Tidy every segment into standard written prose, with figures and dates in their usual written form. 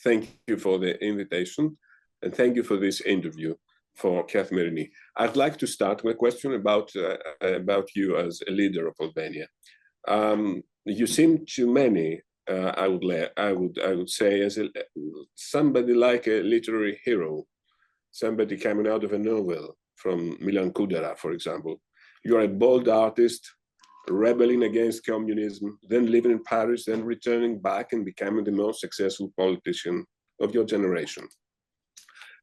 thank you for the invitation, and thank you for this interview for Kathimerini. I'd like to start with a question about you as a leader of Albania. You seem to many, I would say, as somebody like a literary hero, somebody coming out of a novel from Milan Kundera, for example. You're a bold artist, rebelling against communism, then living in Paris, then returning back and becoming the most successful politician of your generation.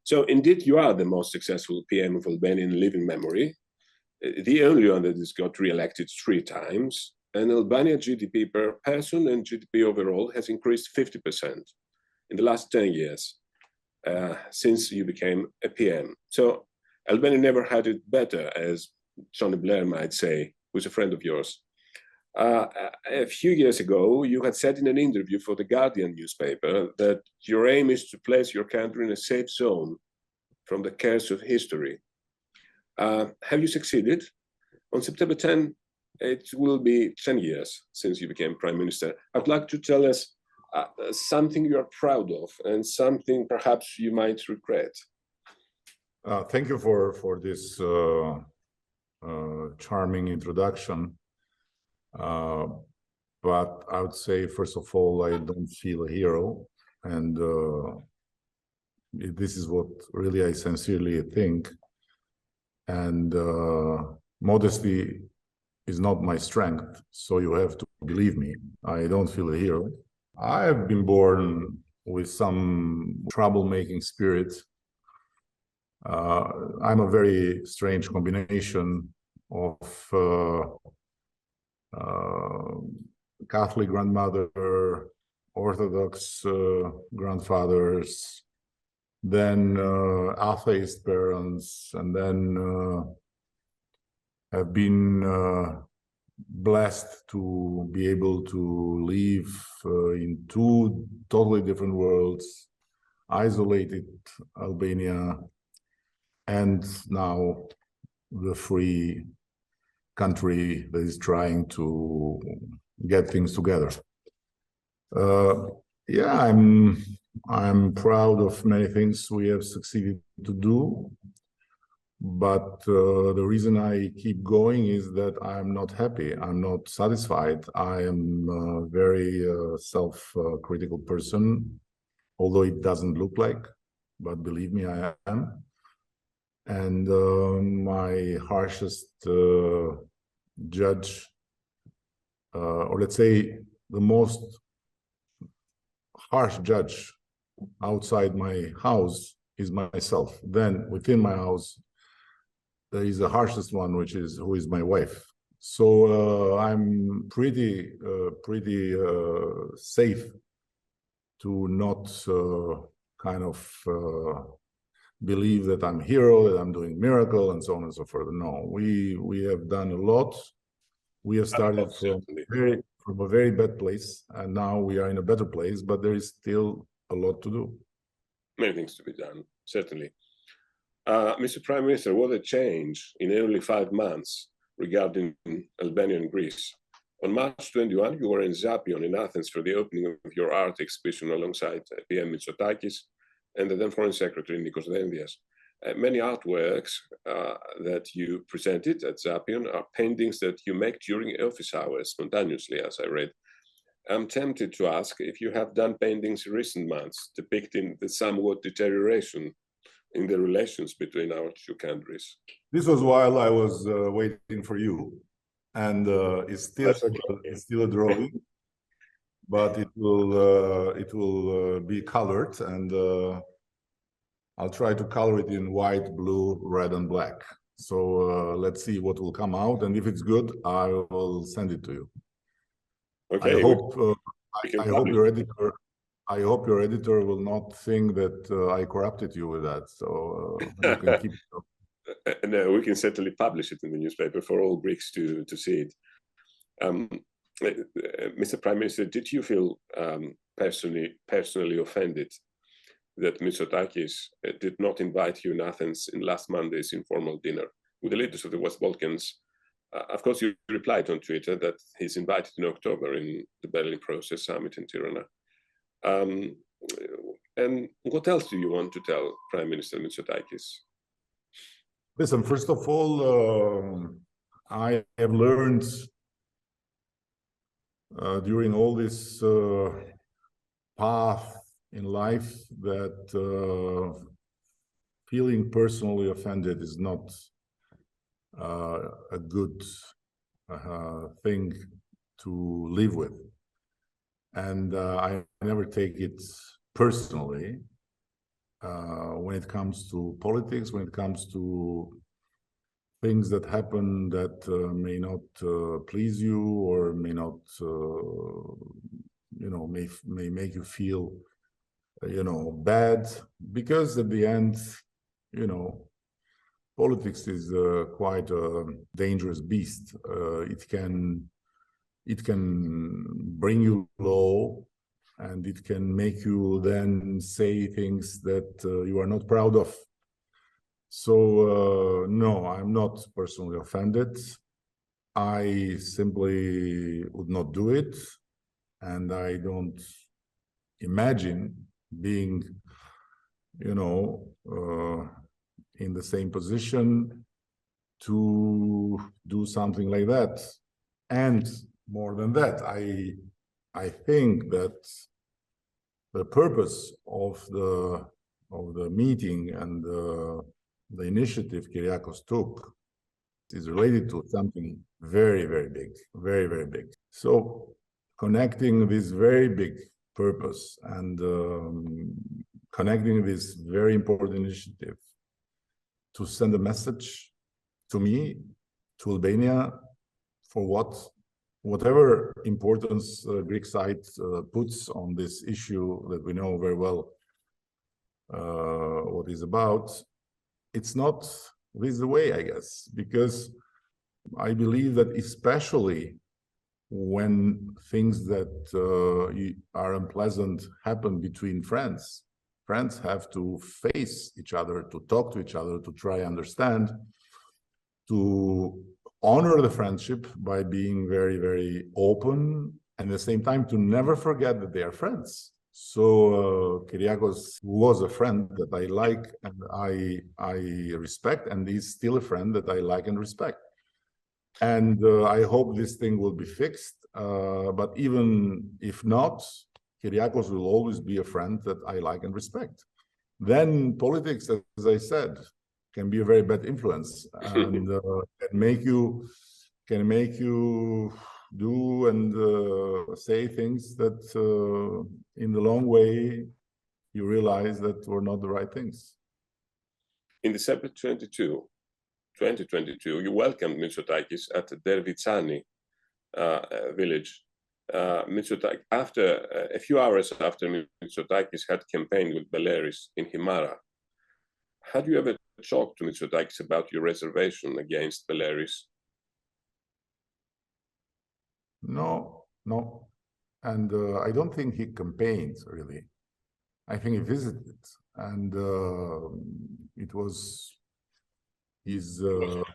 So indeed, you are the most successful PM of Albania in living memory, the only one that has got re-elected 3 times, and Albania GDP per person and GDP overall has increased 50% in the last 10 years since you became a PM. So Albania never had it better, as Tony Blair might say, who's a friend of yours. A few years ago, you had said in an interview for the Guardian newspaper that your aim is to place your country in a safe zone from the curse of history. Have you succeeded? On September 10, it will be 10 years since you became Prime Minister. I'd like to tell us something you are proud of and something perhaps you might regret. Thank you for this charming introduction. But I would say, first of all, I don't feel a hero. And this is what really I sincerely think. And modesty is not my strength. So you have to believe me. I don't feel a hero. I have been born with some troublemaking spirit. I'm a very strange combination of Catholic grandmother, Orthodox grandfathers, then atheist parents, and then have been blessed to be able to live in 2 totally different worlds, isolated Albania, and now the free country that is trying to get things together. Yeah, I'm proud of many things we have succeeded to do, but the reason I keep going is that I'm not happy. I'm not satisfied. I am a very self-critical person, although it doesn't look like, but believe me, I am. And my harshest judge, or let's say the most harsh judge outside my house is myself. Then within my house, there is the harshest one, who is my wife. So I'm pretty safe to not kind of believe that I'm a hero, that I'm doing miracle, and so on and so forth. No, we have done a lot. We have started from a very bad place, and now we are in a better place, but there is still a lot to do. Many things to be done, certainly. Mr. Prime Minister, what a change in only 5 months regarding Albania and Greece. On March 21, you were in Zapion in Athens for the opening of your art exhibition alongside PM Mitsotakis and the then Foreign Secretary Nikos Dendias. Many artworks that you presented at Zapion are paintings that you make during office hours, spontaneously, as I read. I'm tempted to ask if you have done paintings in recent months depicting the somewhat deterioration in the relations between our 2 countries. This was while I was waiting for you, and it's still a drawing, but it will be colored, and I'll try to color it in white, blue, red, and black. So let's see what will come out, and if it's good, I will send it to you. Okay. I hope your editor will not think that I corrupted you with that. So you can keep it. No, we can certainly publish it in the newspaper for all Greeks to see it. Mr. Prime Minister, did you feel personally offended that Mitsotakis did not invite you in Athens in last Monday's informal dinner with the leaders of the West Balkans? Of course, you replied on Twitter that he's invited in October in the Belerin process summit in Tirana. And what else do you want to tell Prime Minister Mitsotakis? Listen, first of all, I have learned during all this path in life that feeling personally offended is not a good thing to live with. And I never take it personally when it comes to politics, when it comes to things that happen that may not please you or may not, may make you feel, bad, because at the end, politics is quite a dangerous beast. It can bring you low, and it can make you then say things that you are not proud of. So no, I'm not personally offended. I simply would not do it, and I don't imagine being, in the same position to do something like that. And more than that, I think that the purpose of the meeting and the initiative Kyriakos took is related to something very, very big, very, very big. So connecting this very big purpose and connecting this very important initiative to send a message to me, to Albania, for whatever importance Greek side puts on this issue that we know very well what is about. It's not this way, I guess, because I believe that especially when things that are unpleasant happen between friends have to face each other, to talk to each other, to try understand, to honor the friendship by being very, very open, and at the same time to never forget that they are friends. So Kyriakos was a friend that I like and I respect, and he's still a friend that I like and respect. And I hope this thing will be fixed. But even if not, Kyriakos will always be a friend that I like and respect. Then politics, as I said, can be a very bad influence and can make you do and say things that in the long way you realize that were not the right things. In December 2022, you welcomed Mitsotakis at the Dervitsani village. A few hours after Mitsotakis had campaigned with Beleri in Himara, had you ever talked to Mitsotakis about your reservation against Beleri? No. And I don't think he campaigned, really. I think he visited, and it was his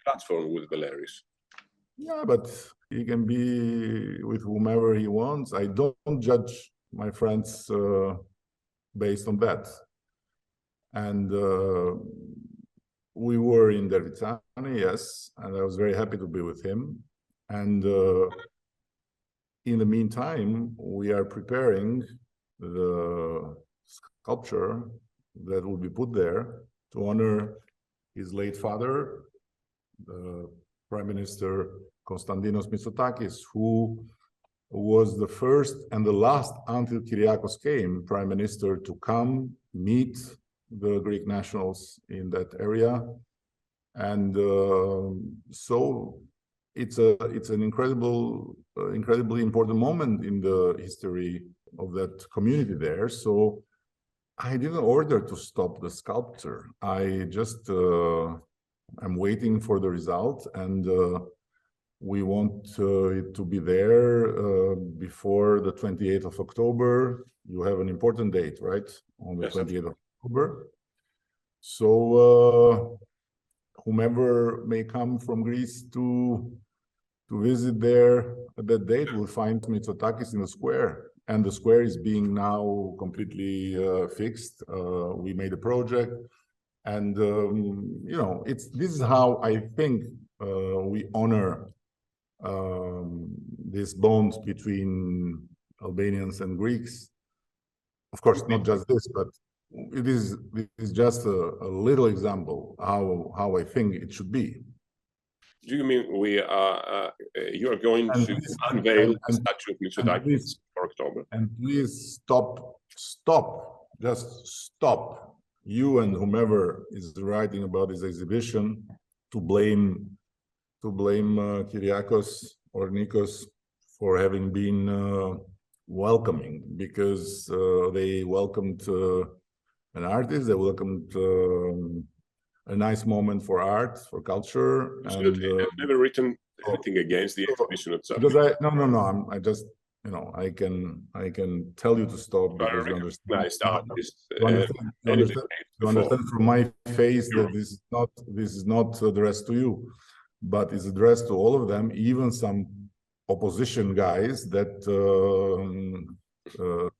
platform with Beleri. Yeah, but he can be with whomever he wants. I don't judge my friends based on that. And we were in Dervitsani, yes, and I was very happy to be with him. And in the meantime, we are preparing the sculpture that will be put there to honor his late father, the Prime Minister Konstantinos Mitsotakis, who was the first and the last, until Kyriakos came, Prime Minister to come meet the Greek nationals in that area. And so it's an incredibly important moment in the history of that community there. So I didn't order to stop the sculpture. I just I'm waiting for the result, and we want it to be there before the 28th of October. You have an important date, right? On the 28th of October. So whomever may come from Greece to visit there at that date will find Mitsotakis in the square. and the square is being now completely fixed. We made a project, and you know, this is how I think we honor this bond between Albanians and Greeks. Of course, not just this, but it is just a little example how I think it should be. Do you mean we are? You are going to unveil the statue of Mitsotakis for October? And please stop, just stop. You and whomever is writing about this exhibition to blame Kyriakos or Nikos for having been welcoming, because they welcomed an artist, they welcomed a nice moment for art, for culture. Absolutely. And, I've never written anything against the exhibition itself. Because I just, you know, I can tell you to stop because you understand. You understand from my face that this is not addressed to you, but it's addressed to all of them, even some opposition guys that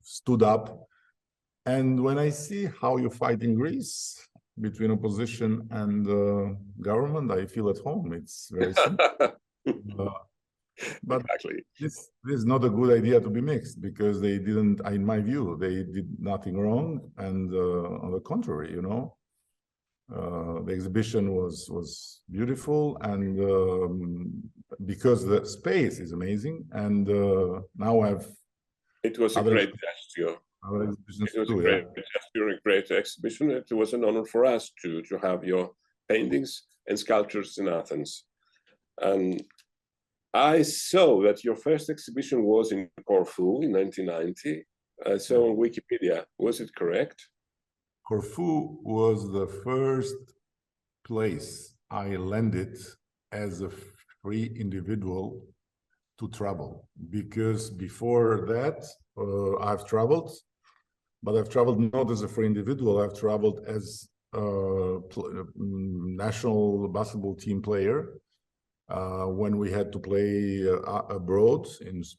stood up. And when I see how you fight in Greece between opposition and government, I feel at home. It's very simple. But exactly. This is not a good idea to be mixed, because they didn't, in my view, they did nothing wrong. And on the contrary, you know, the exhibition was beautiful, and because the space is amazing. And now it was a great gesture. It was a great gesture, a great exhibition. It was an honor for us to have your paintings and sculptures in Athens. And I saw that your first exhibition was in Corfu in 1990. So on Wikipedia, was it correct? Corfu was the first place I landed as a free individual to travel, because before that I've traveled, but I've traveled not as a free individual. I've traveled as a national basketball team player when we had to play abroad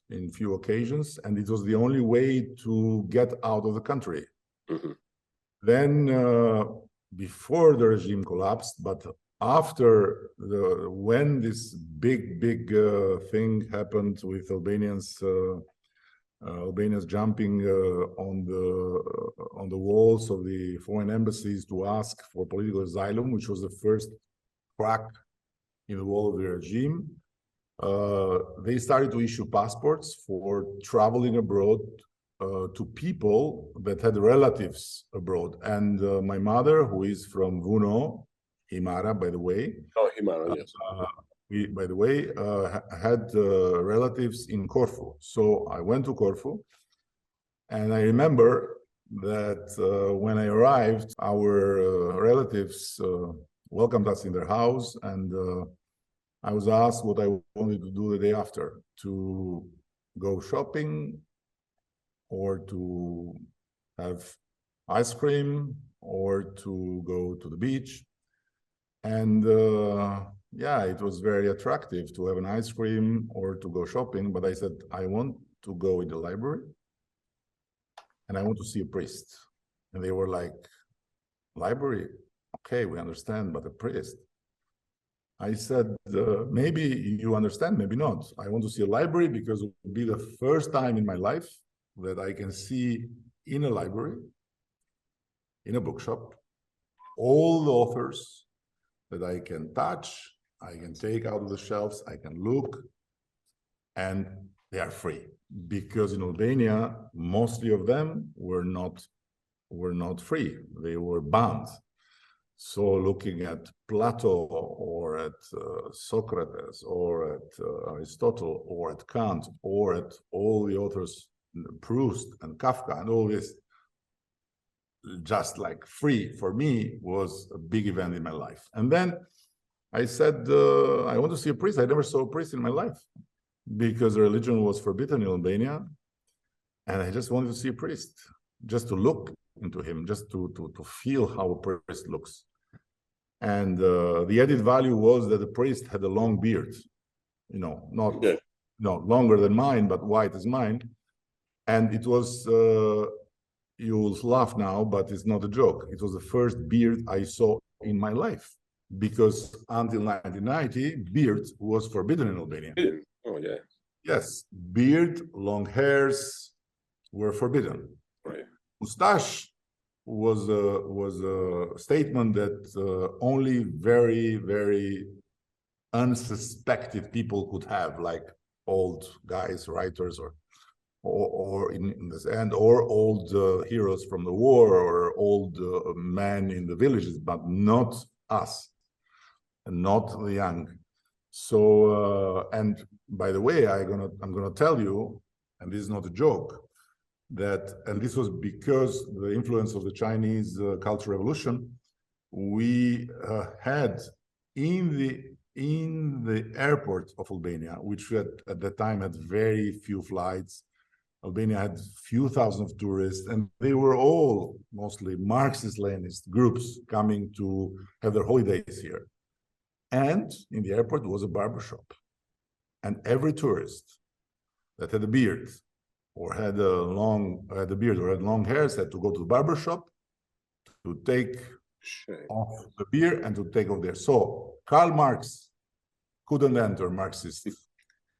in few occasions, and it was the only way to get out of the country. Mm-hmm. Then before the regime collapsed, but after when this big thing happened with Albanians jumping on the walls of the foreign embassies to ask for political asylum, which was the first crack in the wall of the regime, they started to issue passports for traveling abroad to people that had relatives abroad. And my mother, who is from Vuno, Himara, by the way. Oh, Himara, yes. By the way, had relatives in Corfu. So I went to Corfu, and I remember that when I arrived, our relatives welcomed us in their house, and I was asked what I wanted to do the day after, to go shopping, or to have ice cream, or to go to the beach. And yeah, it was very attractive to have an ice cream or to go shopping, but I said, I want to go in the library and I want to see a priest. And they were like, library? Okay, we understand, but a priest? I said, maybe you understand, maybe not. I want to see a library because it will be the first time in my life that I can see in a library, in a bookshop, all the authors that I can touch, I can take out of the shelves, I can look, and they are free. Because in Albania, mostly of them were not free, they were banned. So looking at Plato, or at Socrates, or at Aristotle, or at Kant, or at all the authors, Proust and Kafka and all this, just like free for me was a big event in my life. And then I said, I want to see a priest. I never saw a priest in my life because religion was forbidden in Albania. And I just wanted to see a priest, just to look into him, just to feel how a priest looks. And the added value was that the priest had a long beard, you know, not longer than mine, but white as mine. And it was, you'll laugh now, but it's not a joke. It was the first beard I saw in my life, because until 1990, beard was forbidden in Albania. Oh, yeah. Yes, beard, long hairs were forbidden. Right. Mustache was a statement that only very, very unsuspected people could have, like old guys, writers, or in this end, or old heroes from the war, or old men in the villages, but not us, and not the young. So, and by the way, I'm gonna tell you, and this is not a joke, that, and this was because the influence of the Chinese Cultural Revolution, we had in the airport of Albania, which at that time had very few flights. Albania had few thousand of tourists, and they were all mostly Marxist-Leninist groups coming to have their holidays here. And in the airport was a barbershop. And every tourist that had a beard or had a beard or had long hairs had to go to the barbershop to take off the beard and to take off their. So Karl Marx couldn't enter Marxist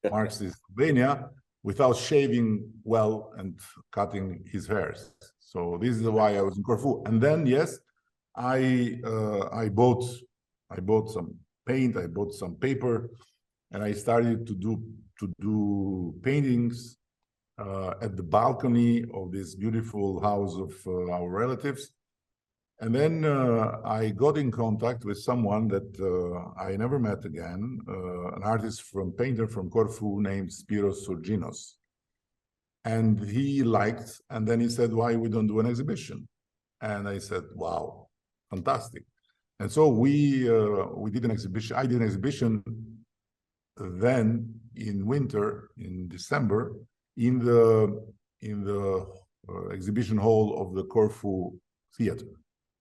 Albania without shaving well and cutting his hairs. So this is why I was in Corfu. And then, yes, I bought some paint, I bought some paper, and I started to do paintings at the balcony of this beautiful house of our relatives. And then I got in contact with someone that I never met again, an artist painter from Corfu named Spiros Surginos. And he liked, and then he said, why we don't do an exhibition? And I said, wow, fantastic. And so we did an exhibition. I did an exhibition then in winter, in December, in the exhibition hall of the Corfu Theater.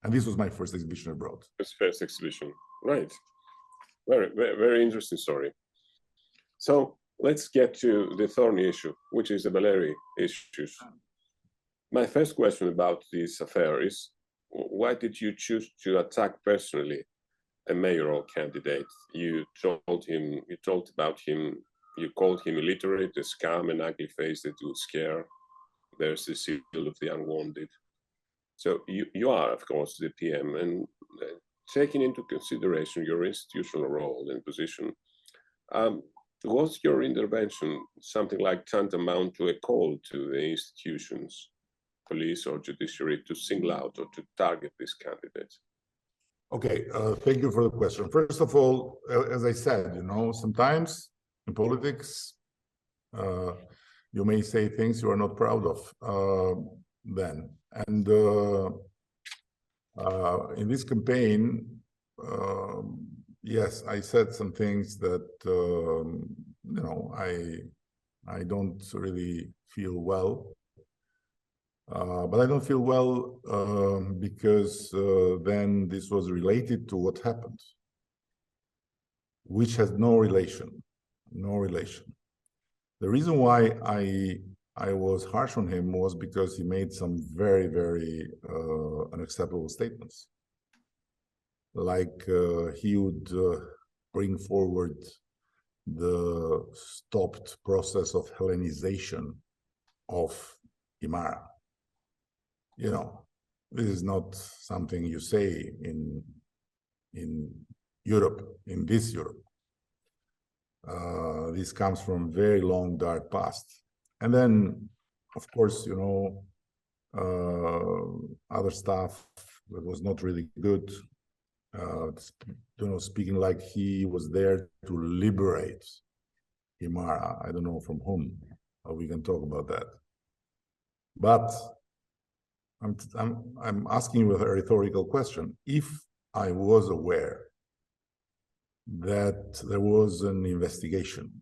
And this was my first exhibition abroad. First exhibition, right. Very, very, very interesting story. So let's get to the thorny issue, which is the Beleri issues. My first question about this affair is, why did you choose to attack personally a mayoral candidate? You called him illiterate, a scam, an ugly face that would scare. There's the seal of the unwanted. So you are, of course, the PM, and taking into consideration your institutional role and position, was your intervention something like tantamount to a call to the institutions, police or judiciary, to single out or to target this candidate? Okay, thank you for the question. First of all, as I said, sometimes in politics, you may say things you are not proud of then. And in this campaign, yes, I said some things that, I don't really feel well. But I don't feel well because then this was related to what happened, which has no relation. The reason why I was harsh on him was because he made some very, very unacceptable statements. Like he would bring forward the stopped process of Hellenization of Imara. This is not something you say in Europe, in this Europe. This comes from very long, dark past. And then, of course, other stuff that was not really good. Speaking like he was there to liberate Imara. I don't know from whom. We can talk about that. But I'm asking you a rhetorical question. If I was aware that there was an investigation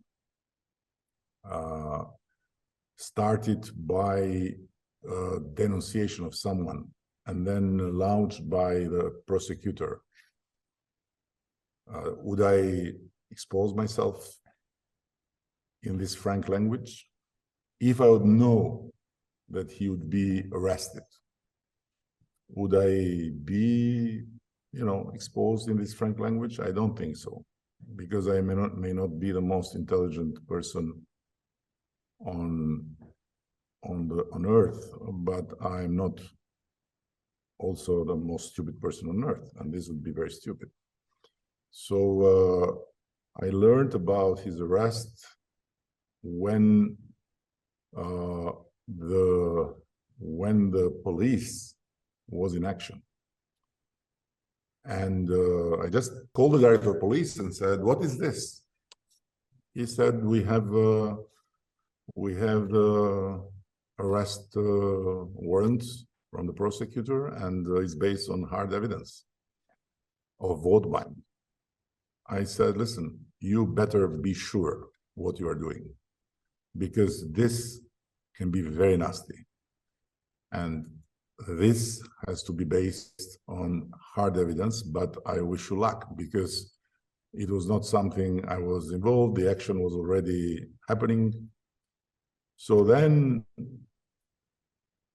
started by denunciation of someone and then launched by the prosecutor, would I expose myself in this frank language? If I would know that he would be arrested. Would I be, exposed in this frank language? I don't think so, because I may not be the most intelligent person on earth, but I'm not also the most stupid person on earth, and this would be very stupid. So I learned about his arrest when the police was in action. And I just called the director of police and said, "What is this?" He said, we have the arrest warrants from the prosecutor, and it's based on hard evidence of vote buying. I said, "Listen, you better be sure what you are doing, because this can be very nasty. And this has to be based on hard evidence, but I wish you luck, because it was not something I was involved. The action was already happening." So then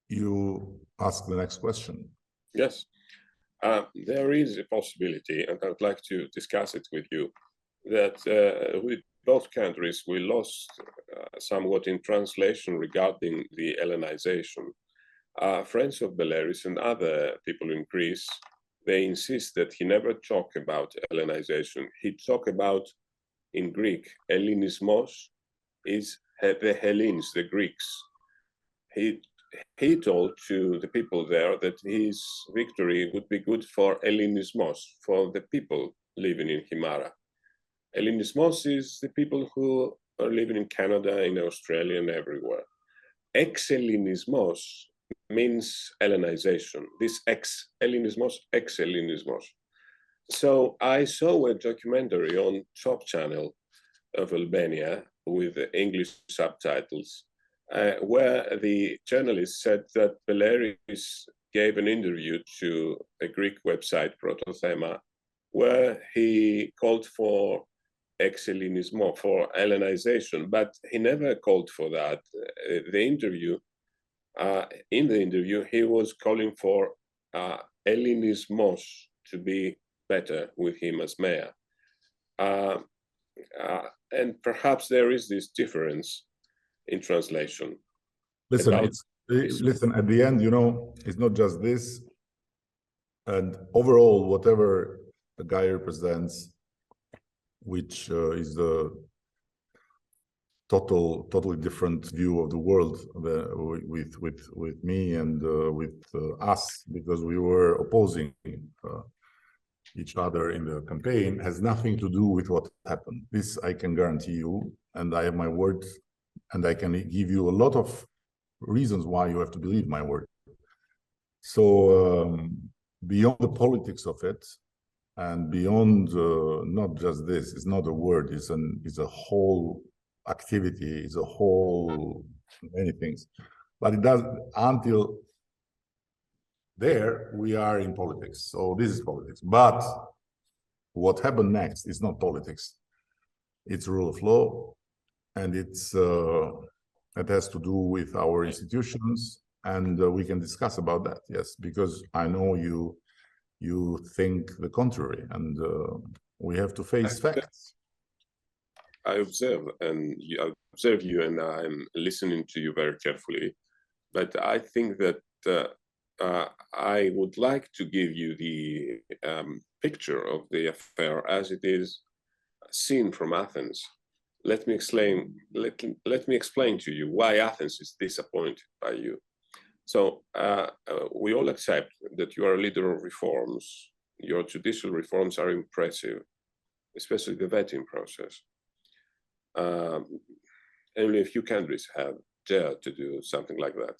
you ask the next question. Yes, there is a possibility, and I'd like to discuss it with you, that with both countries we lost somewhat in translation regarding the Hellenization. Friends of Beleri and other people in Greece, they insist that he never talked about Hellenization. He talked about, in Greek, Hellenismos is the Hellenes, the Greeks. He told to the people there that his victory would be good for Hellenismos, for the people living in Himara. Hellenismos is the people who are living in Canada, in Australia, and everywhere. Ex-Hellenismos means Hellenization. This ex-Hellenismos, ex-Hellenismos. So I saw a documentary on Top Channel of Albania with English subtitles, where the journalist said that Beleri gave an interview to a Greek website, Protothema, where he called for ex-Hellenismo, for Hellenization, but he never called for that. In the interview, he was calling for Hellenismos to be better with him as mayor. And perhaps there is this difference in translation. Listen, listen, at the end, it's not just this. And overall, whatever the guy represents, which is the totally different view of the world with me and with us, because we were opposing each other in the campaign, has nothing to do with what happened. This I can guarantee you, and I have my word, and I can give you a lot of reasons why you have to believe my word. So beyond the politics of it, and beyond not just this, it's not a word, it's a whole activity, it's a whole many things. But it does, until there, we are in politics. So this is politics. But what happened next is not politics. It's rule of law, and it has to do with our institutions, and we can discuss about that, yes, because I know you think the contrary, and we have to face facts. I observe you, and I'm listening to you very carefully, but I think that I would like to give you the picture of the affair as it is seen from Athens. Let me explain to you why Athens is disappointed by you. So we all accept that you are a leader of reforms. Your judicial reforms are impressive, especially the vetting process. Only a few countries have dared to do something like that.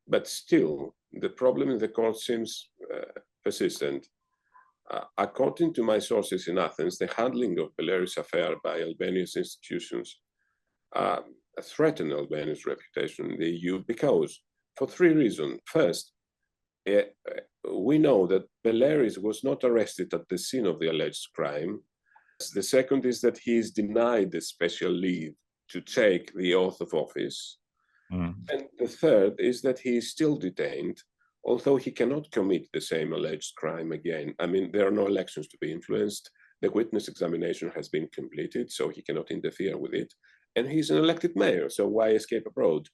But still, the problem in the court seems persistent. According to my sources in Athens, the handling of Beleri's affair by Albania's institutions threatened Albania's reputation in the EU because, for three reasons. First, we know that Beleri was not arrested at the scene of the alleged crime. The second is that he is denied the special leave to take the oath of office. And the third is that he is still detained, although he cannot commit the same alleged crime again. I mean, there are no elections to be influenced. The witness examination has been completed, so he cannot interfere with it. And he's an elected mayor, so why escape abroad?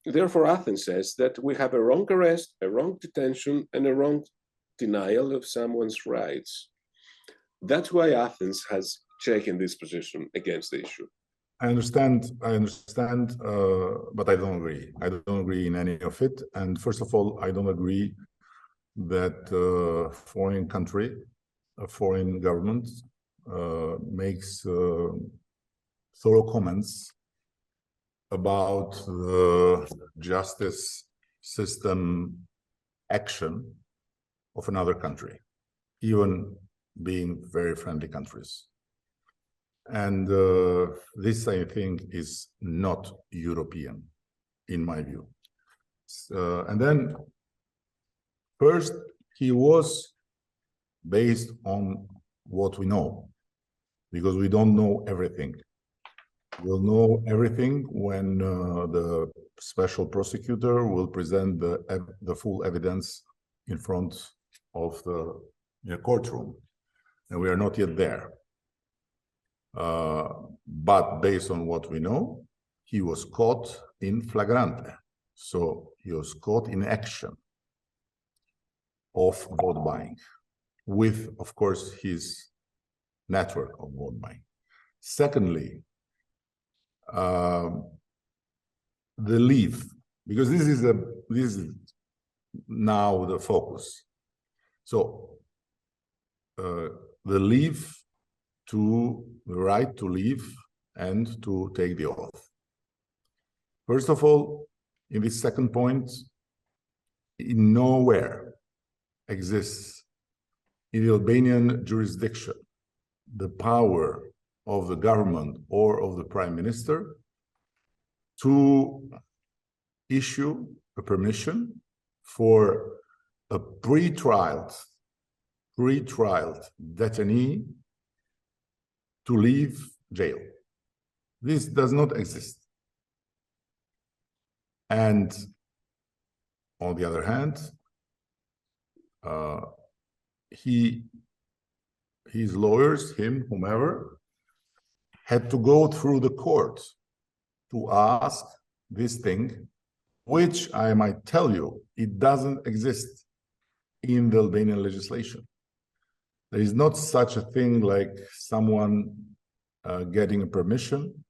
Therefore, Athens says that we have a wrong arrest, a wrong detention, and a wrong denial of someone's rights. That's why Athens has taken this position against the issue. I understand, but I don't agree. I don't agree in any of it. And first of all, I don't agree that a foreign country, a foreign government makes thorough comments about the justice system action of another country, even being very friendly countries. And this, I think, is not European, in my view. And then, first, he was based on what we know, because we don't know everything. We'll know everything when the special prosecutor will present the full evidence in front of the courtroom. And we are not yet there. But based on what we know, he was caught in flagrante. So he was caught in action of vote buying, with, of course, his network of vote buying. Secondly, the leave, because this is now the focus. So the leave, to the right to leave and to take the oath. First of all, in this second point, nowhere exists in the Albanian jurisdiction the power of the government or of the prime minister to issue a permission for a pre-trialed detainee to leave jail. This does not exist. And on the other hand, his lawyers, whomever, had to go through the court to ask this thing, which I might tell you, it doesn't exist in the Albanian legislation. There is not such a thing like someone getting a permission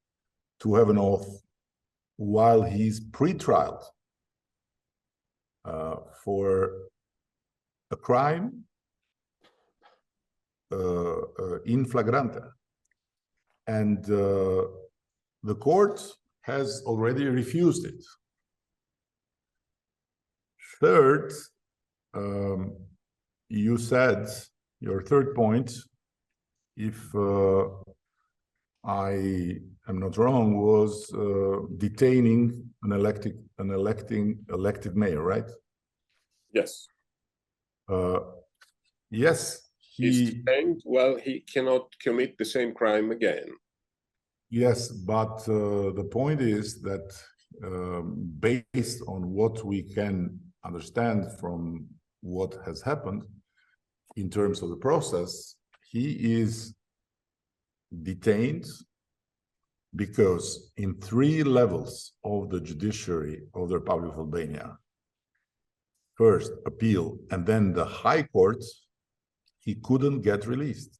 to have an oath while he's pre-trialed for a crime in flagrante. And the court has already refused it. Third, you said, your third point, if I am not wrong, was detaining an elected mayor, right? Yes. Yes. He's detained while he cannot commit the same crime again. Yes, but the point is that based on what we can understand from what has happened, in terms of the process, he is detained because in 3 levels of the judiciary of the Republic of Albania, first appeal and then the High Court, he couldn't get released.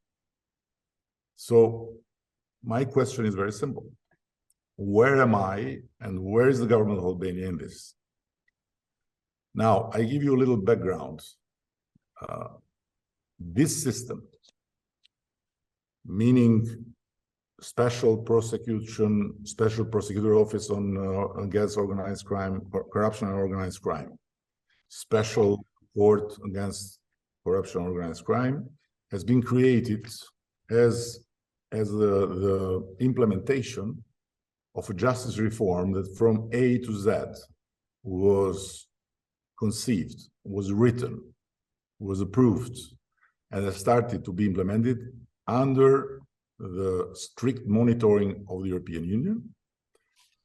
So my question is very simple. Where am I and where is the government of Albania in this? Now, I give you a little background. This system, meaning special prosecutor office on against organized crime, corruption and organized crime, special court against corruption and organized crime, has been created as the implementation of a justice reform that from A to Z was conceived, was written, was approved, and has started to be implemented under the strict monitoring of the European Union,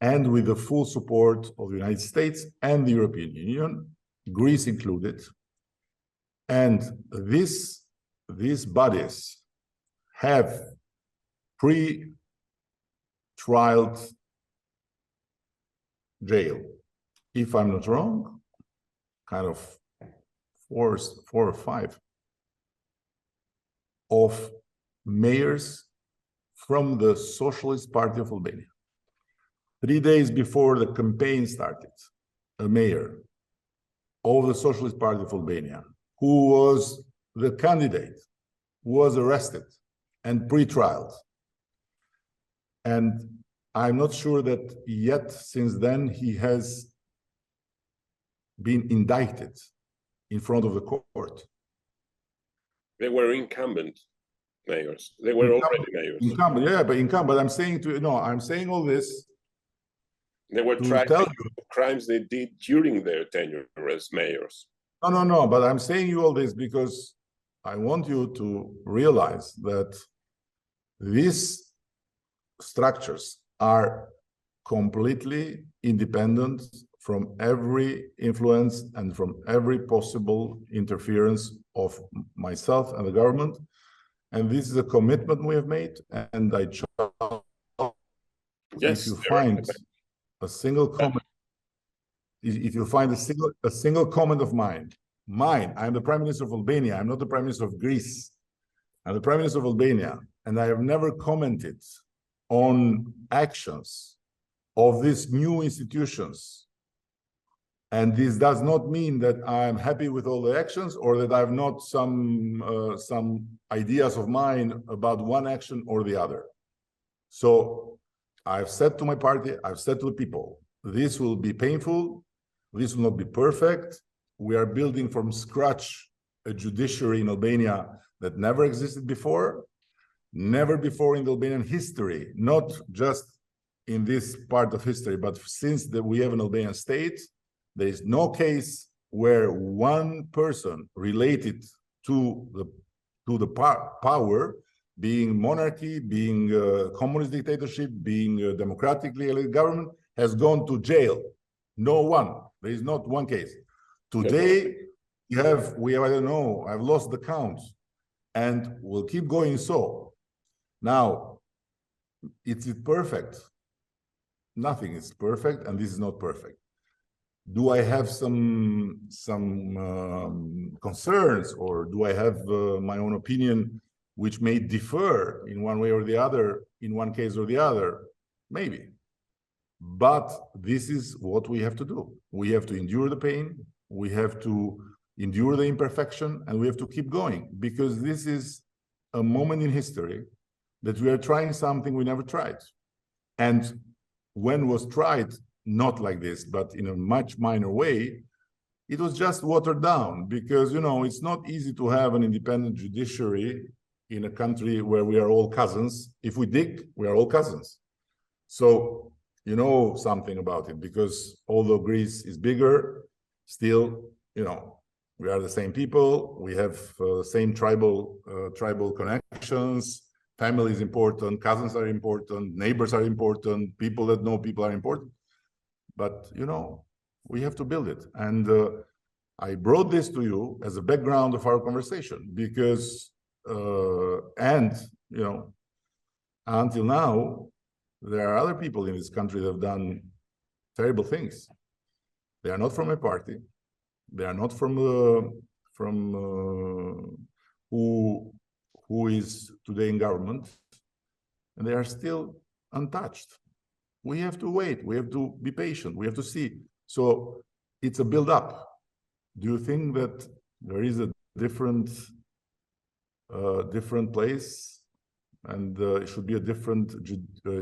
and with the full support of the United States and the European Union, Greece included. And these bodies have pre-trial jail, if I'm not wrong, kind of four or five of mayors from the Socialist Party of Albania. 3 days before the campaign started, a mayor of the Socialist Party of Albania, who was the candidate, was arrested and pre-trialed. And I'm not sure that yet since then he has been indicted in front of the court. They were incumbent mayors. They were already mayors. Incumbent, yeah, but incumbent. But I'm saying I'm saying all this. They were tried for crimes they did during their tenure as mayors. No, but I'm saying you all this because I want you to realize that these structures are completely independent from every influence and from every possible interference of myself and the government. And this is a commitment we have made. And I trust if you find a single comment, if you find a single comment of mine, I'm the Prime Minister of Albania. I'm not the Prime Minister of Greece. I'm the Prime Minister of Albania, and I have never commented on actions of these new institutions. And this does not mean that I'm happy with all the actions or that I have not some ideas of mine about one action or the other. So I've said to my party, I've said to the people, this will be painful. This will not be perfect. We are building from scratch a judiciary in Albania that never existed before, never before in the Albanian history, not just in this part of history, but since we have an Albanian state, there is no case where one person related to the power, being monarchy, being communist dictatorship, being democratically elected government, has gone to jail. No one. There is not one case. Today, we have, I don't know, I've lost the count, and we'll keep going so. Now, is it perfect? Nothing is perfect, and this is not perfect. Do I have some concerns, or do I have my own opinion, which may differ in one way or the other, in one case or the other? Maybe. But this is what we have to do. We have to endure the pain. We have to endure the imperfection, and we have to keep going, because this is a moment in history that we are trying something we never tried. And when was tried, not like this, but in a much minor way, it was just watered down, because, it's not easy to have an independent judiciary in a country where we are all cousins. If we dig, we are all cousins. So you know something about it, because although Greece is bigger, still, we are the same people. We have same tribal connections. Family is important. Cousins are important. Neighbors are important. People that know people are important. But, we have to build it. And I brought this to you as a background of our conversation because, until now, there are other people in this country that have done terrible things. They are not from a party. They are not from who is today in government, and they are still untouched. We have to wait. We have to be patient. We have to see. So it's a build-up. Do you think that there is a different place, and it should be a different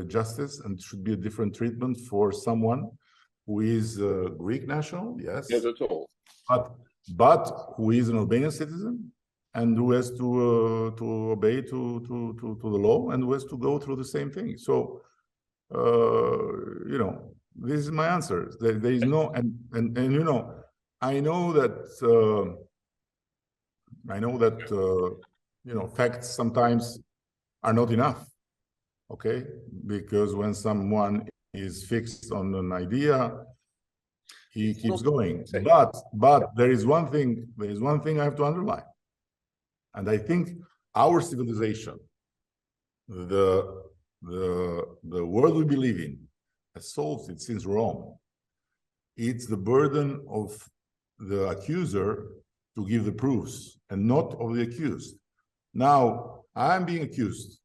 justice, and it should be a different treatment for someone who is Greek national? Yes. Not at all. But who is an Albanian citizen and who has to obey to the law and who has to go through the same thing. So, this is my answer. There is no, and I know that facts sometimes are not enough, okay? Because when someone is fixed on an idea, he keeps going. But there is one thing I have to underline. And I think our civilization, the world we believe in, has solved it since Rome. It's the burden of the accuser to give the proofs and not of the accused. Now, I'm being accused,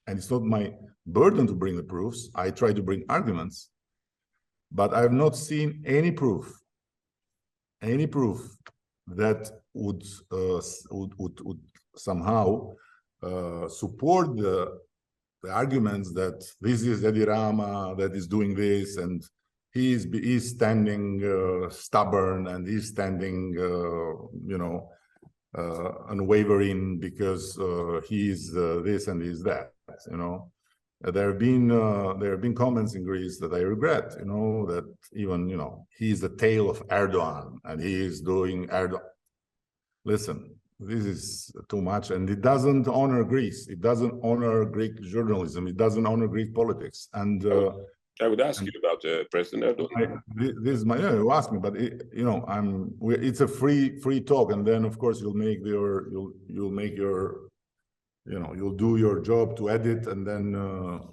and it's not my burden to bring the proofs. I try to bring arguments, but I have not seen any proof that would somehow support the arguments that this is Edi Rama that is doing this, and he's standing stubborn, and he's standing unwavering because he's this and he's that. There have been comments in Greece that I regret. That even he's the tail of Erdogan, and he is doing Erdogan. Listen, this is too much, and it doesn't honor Greece. It doesn't honor Greek journalism. It doesn't honor Greek politics. And I would ask you about President Erdogan. This is you ask me, but it's a free talk, and then of course you'll do your job to edit, and then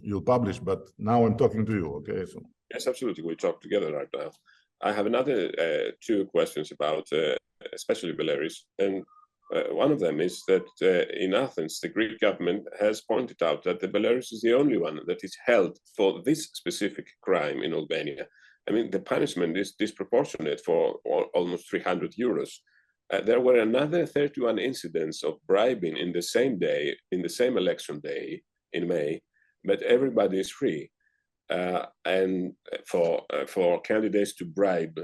you'll publish. But now I'm talking to you, okay? So yes, absolutely, we talk together right now. I have another two questions about especially Beleri, and one of them is that in Athens, the Greek government has pointed out that the Beleri is the only one that is held for this specific crime in Albania. I mean, the punishment is disproportionate for almost 300 euros. There were another 31 incidents of bribing in the same day, in the same election day in May, but everybody is free. And for candidates to bribe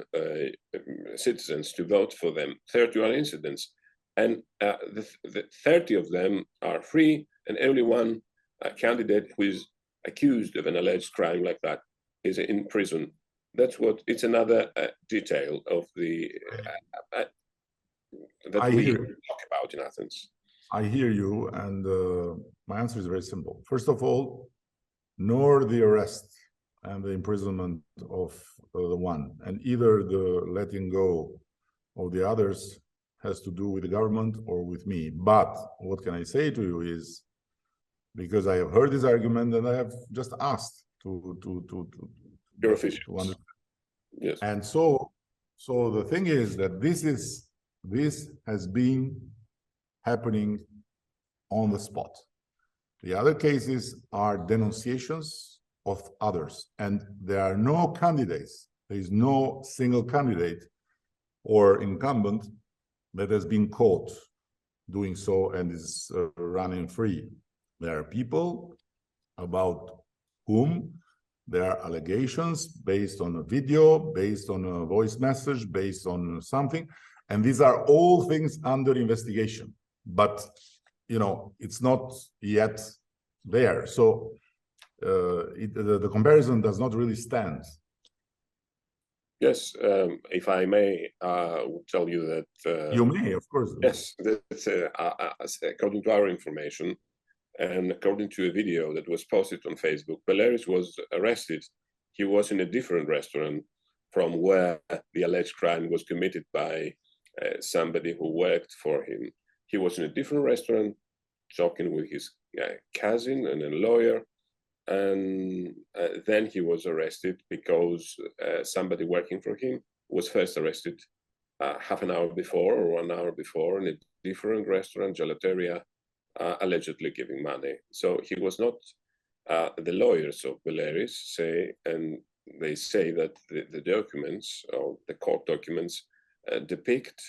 citizens to vote for them, 31 incidents. And the 30 of them are free, and only one candidate who is accused of an alleged crime like that is in prison. It's another detail of the that we talk about in Athens. I hear you, and my answer is very simple. First of all, nor the arrest and the imprisonment of the one, and either the letting go of the others has to do with the government or with me. But what can I say to you is, because I have heard this argument and I have just asked to your officials. Yes. And so the thing is that this has been happening on the spot. The other cases are denunciations of others, and there are no candidates. There is no single candidate or incumbent that has been caught doing so and is running free. There are people about whom there are allegations based on a video, based on a voice message, based on something, and these are all things under investigation. But it's not yet there. So the comparison does not really stand. Yes, if I may, tell you that... you may, of course. Yes, that's, according to our information, and according to a video that was posted on Facebook, Beleri was arrested. He was in a different restaurant from where the alleged crime was committed by somebody who worked for him. He was in a different restaurant, talking with his cousin and a lawyer, and then he was arrested because somebody working for him was first arrested half an hour before or 1 hour before in a different restaurant, gelateria, allegedly giving money. So he was not, the lawyers of Beleri say, and they say that the documents, or the court documents, depict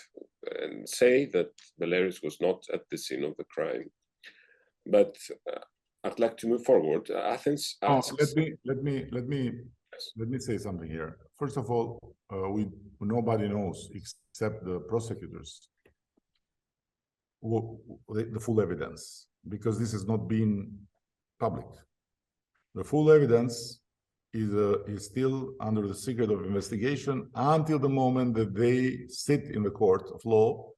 and say that Beleri was not at the scene of the crime. But I'd like to move forward. Athens asks... Let me say something here. First of all, nobody knows except the prosecutors the full evidence, because this has not been public. The full evidence is still under the secret of investigation until the moment that they sit in the court of law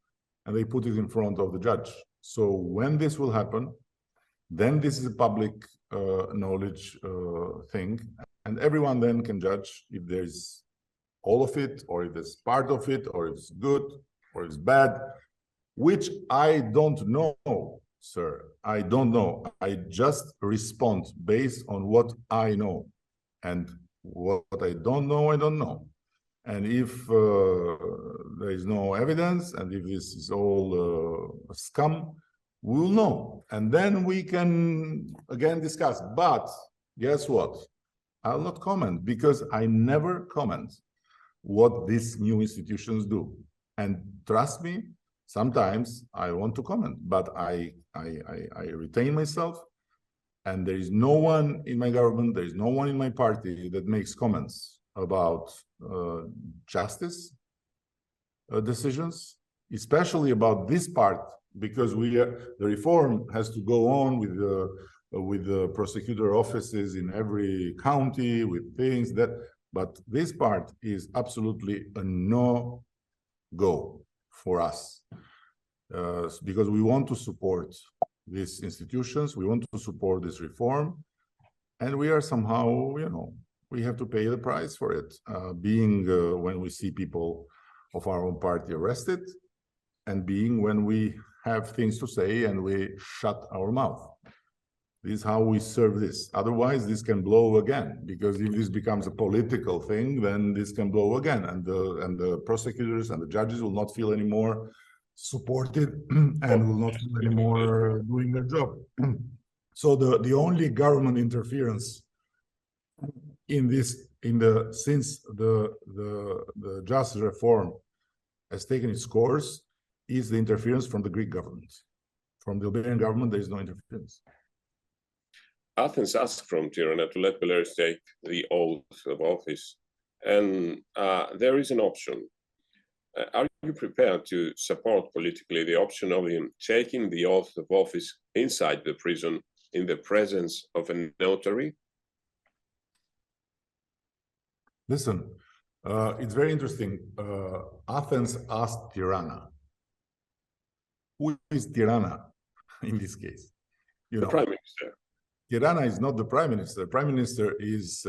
and they put it in front of the judge. So when this will happen, then this is a public knowledge thing, and everyone then can judge if there's all of it, or if there's part of it, or if it's good, or if it's bad, which I don't know, sir. I don't know. I just respond based on what I know. And what I don't know, I don't know. And if there is no evidence, and if this is all scum, we'll know. And then we can again discuss. But guess what? I'll not comment, because I never comment what these new institutions do. And trust me, sometimes I want to comment, but I retain myself. And there is no one in my government, there is no one in my party that makes comments about justice decisions, especially about this part, because the reform has to go on with the prosecutor offices in every county, with things that, but this part is absolutely a no-go for us, because we want to support these institutions, we want to support this reform, and we are somehow, you know, we have to pay the price for it, being when we see people of our own party arrested, and being when we have things to say and we shut our mouth. This is how we serve this. Otherwise, this can blow again, because if this becomes a political thing, then this can blow again, and the prosecutors and the judges will not feel anymore supported and will not feel anymore doing their job. So the only government interference in this, since the justice reform has taken its course, is the interference from the Greek government. From the Albanian government, there is no interference. Athens asked from Tirana to let Beleri take the oath of office, and there is an option. Are you prepared to support politically the option of him taking the oath of office inside the prison in the presence of a notary? Listen, it's very interesting. Athens asked Tirana. Who is Tirana in this case? You know, the Prime Minister. Tirana is not the Prime Minister. The Prime Minister is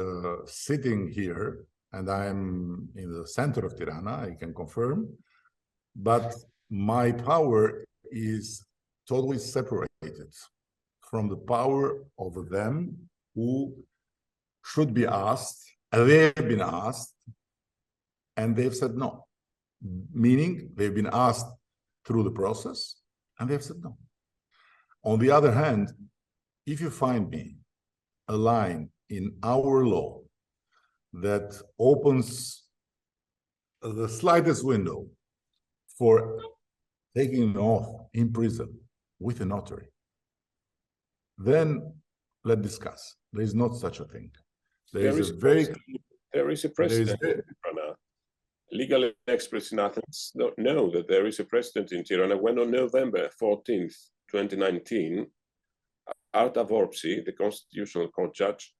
sitting here, and I'm in the center of Tirana, I can confirm. But my power is totally separated from the power of them who should be asked. They've been asked, and they've said no. Meaning, they've been asked through the process, and they've said no. On the other hand, if you find me a line in our law that opens the slightest window for taking an oath in prison with a notary, then let's discuss. There is not such a thing. There is a precedent. Legal experts in Athens don't know that there is a precedent in Tirana when on November 14th, 2019, Arta Vorpsi, the Constitutional Court judge,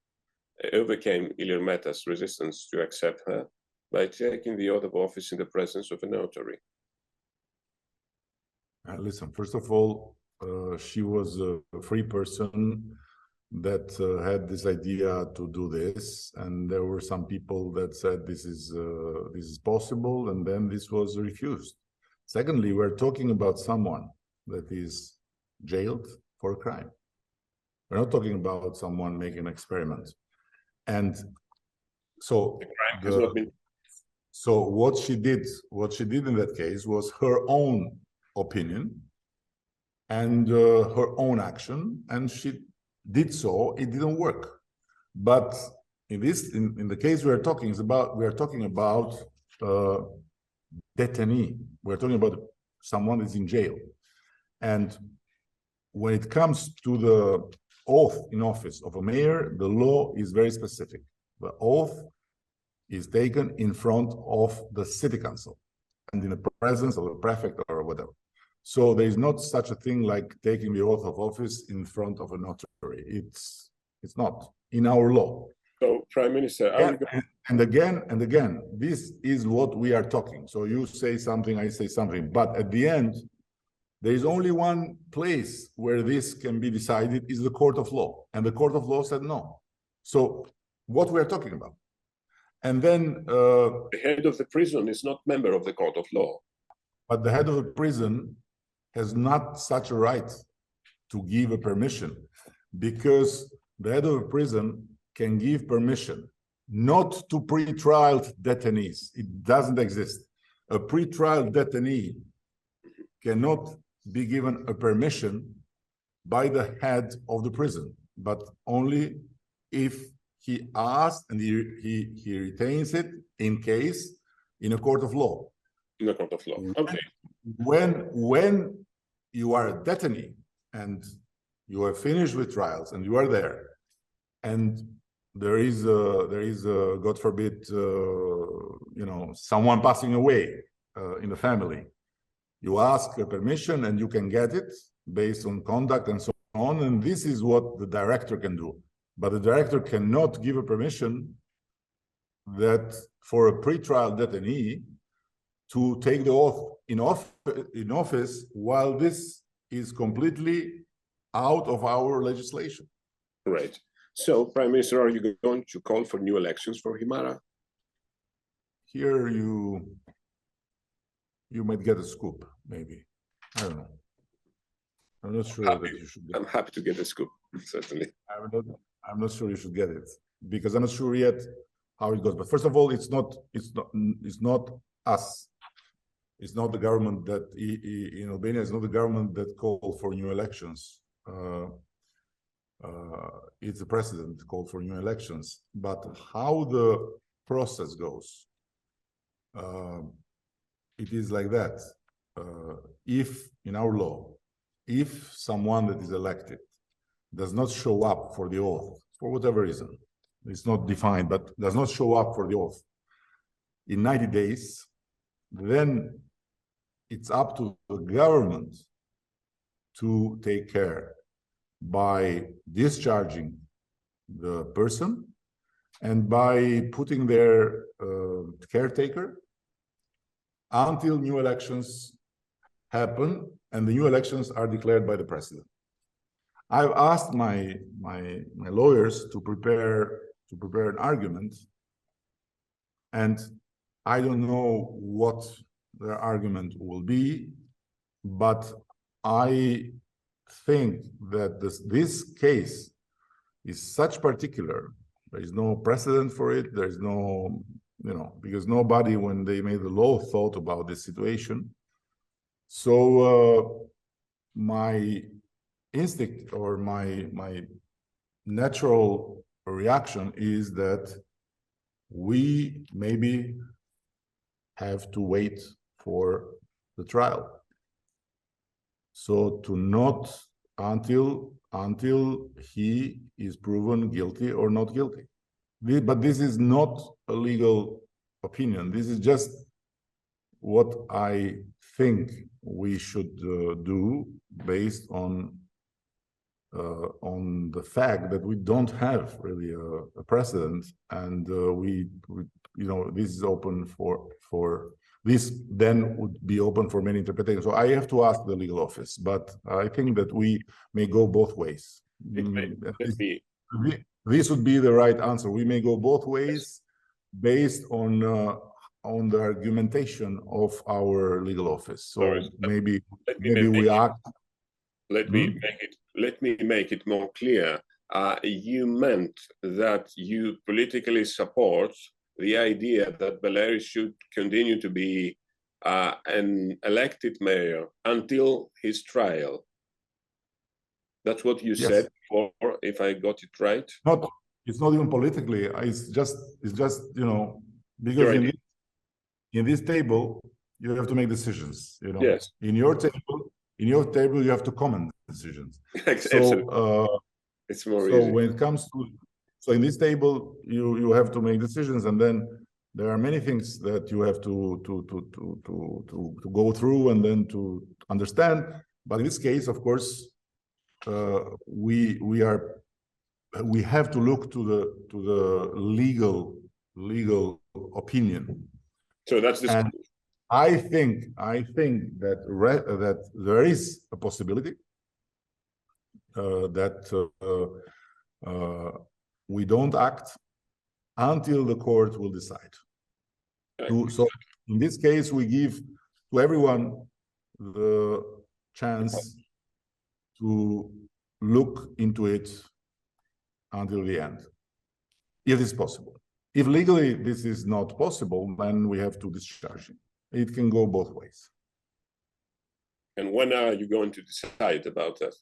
overcame Ilir Meta's resistance to accept her by taking the oath of office in the presence of a notary. Listen, first of all, she was a free person that had this idea to do this, and there were some people that said this is possible, and then this was refused. Secondly, we're talking about someone that is jailed for a crime. We're not talking about someone making an experiment. And so what she did in that case was her own opinion and her own action, and she did so. It didn't work. But in the case we are talking about detainee. We're talking about someone that's in jail. And when it comes to the oath in office of a mayor, the law is very specific. The oath is taken in front of the city council and in the presence of the prefect or whatever. So there is not such a thing like taking the oath of office in front of a notary. It's not in our law. So, Prime Minister, and again, this is what we are talking. So you say something, I say something, but at the end, There is only one place where this can be decided is the court of law. And the court of law said no. So what we're talking about. And then the head of the prison is not member of the court of law. But the head of the prison has not such a right to give a permission, because the head of the prison can give permission not to pre-trial detainees. It doesn't exist. A pre-trial detainee cannot be given a permission by the head of the prison, but only if he asks and he retains it in case in a court of law. In a court of law, okay. When you are a detainee and you are finished with trials and you are there, and there is God forbid, someone passing away in the family, you ask a permission and you can get it based on conduct and so on, and this is what the director can do. But the director cannot give a permission that for a pre-trial detainee to take the oath in office while this is completely out of our legislation. Right. So, Prime Minister, are you going to call for new elections for Himara? Here you might get a scoop, maybe. I don't know. I'm not sure that you should get it. I'm happy to get a scoop, certainly. I'm not sure you should get it, because I'm not sure yet how it goes. But first of all, it's not us. It's not the government that in Albania. It's not the government that called for new elections. It's the president called for new elections. But how the process goes, it is like that. If in our law, if someone that is elected does not show up for the oath, for whatever reason, it's not defined, but does not show up for the oath in 90 days, then it's up to the government to take care by discharging the person and by putting their caretaker until new elections happen and the new elections are declared by the president. I've asked my lawyers to prepare an argument, and I don't know what their argument will be, but I think that this case is such particular. There is no precedent for it. There is no, because nobody, when they made the law, thought about this situation. So my instinct or my natural reaction is that we maybe have to wait for the trial. So to not until he is proven guilty or not guilty. But this is not a legal opinion. This is just what I think we should do based on the fact that we don't have really a precedent, and this is open for this then would be open for many interpretations. So I have to ask the legal office, but I think that we may go both ways. This would be the right answer. We may go both ways based on the argumentation of our legal office. So maybe we act. Let me make it more clear. You meant that you politically support the idea that Beleri should continue to be an elected mayor until his trial. That's what you said before, if I got it right. It's not even politically. It's just because in this table you have to make decisions. Yes. In your table you have to comment decisions. So it's more easy. So when it comes to in this table you have to make decisions, and then there are many things that you have to go through and then to understand. But in this case, of course, we have to look to the legal opinion. So that's the I think that that there is a possibility that we don't act until the court will decide. So in this case, we give to everyone the chance to look into it until the end, if it's possible. If legally this is not possible, then we have to discharge it. It can go both ways. And when are you going to decide about that?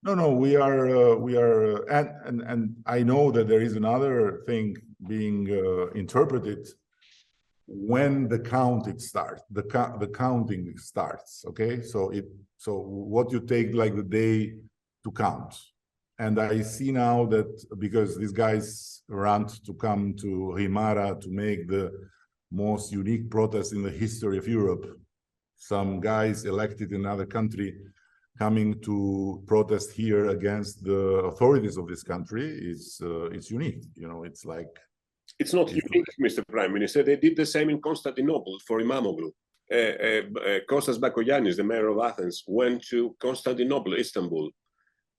No, we are, and I know that there is another thing being interpreted when the counting starts. The counting starts. Okay, so what you take like the day to count, and I see now that because these guys ran to come to Himara to make the most unique protest in the history of Europe, some guys elected in another country coming to protest here against the authorities of this country is unique. You know, it's like, it's not unique, Mr. Prime Minister. They did the same in Constantinople for Imamoglu. Kostas Bakoyannis, the mayor of Athens, went to Constantinople, Istanbul,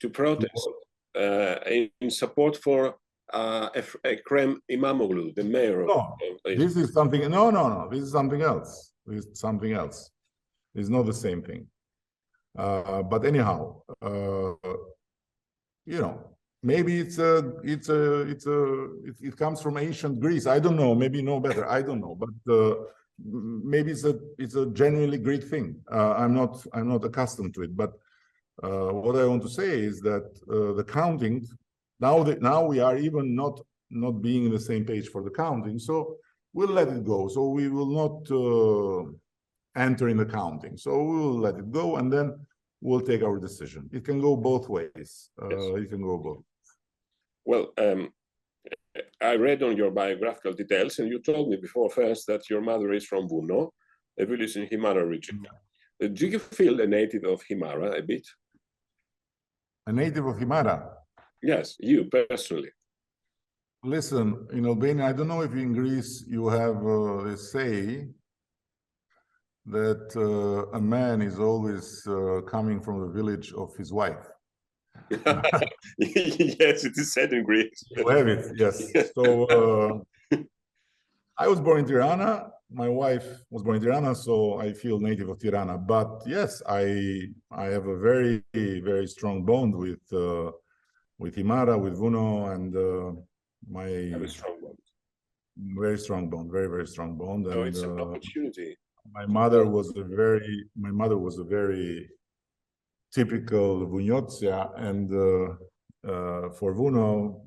to protest in support for Ekrem Imamoglu, the mayor of this is something. No. This is something else. This is something else. It's not the same thing. But anyhow, you know, maybe it comes from ancient Greece. I don't know. Maybe you know better. I don't know. But maybe it's a genuinely Greek thing. I'm not accustomed to it. But what I want to say is that the counting now we are even not being in the same page for the counting. So we'll let it go. So we will not enter in the counting. So we will let it go, and then we'll take our decision. It can go both ways. Yes. It can go both. Well, I read on your biographical details, and you told me before first that your mother is from Vuno, a village in Himara region. Do you feel a native of Himara a bit? A native of Himara? Yes, you personally. Listen, in Albania, I don't know if in Greece you have this say that a man is always coming from the village of his wife. Yes, it is said in Greece. You have it, yes. So I was born in Tirana. My wife was born in Tirana, so I feel native of Tirana. But yes, I have a very, very strong bond with Himara, with Vuno, and very strong bond. Very strong bond, very, very strong bond. So and, it's an opportunity. My mother was a very typical Vugnozia, and for Vuno,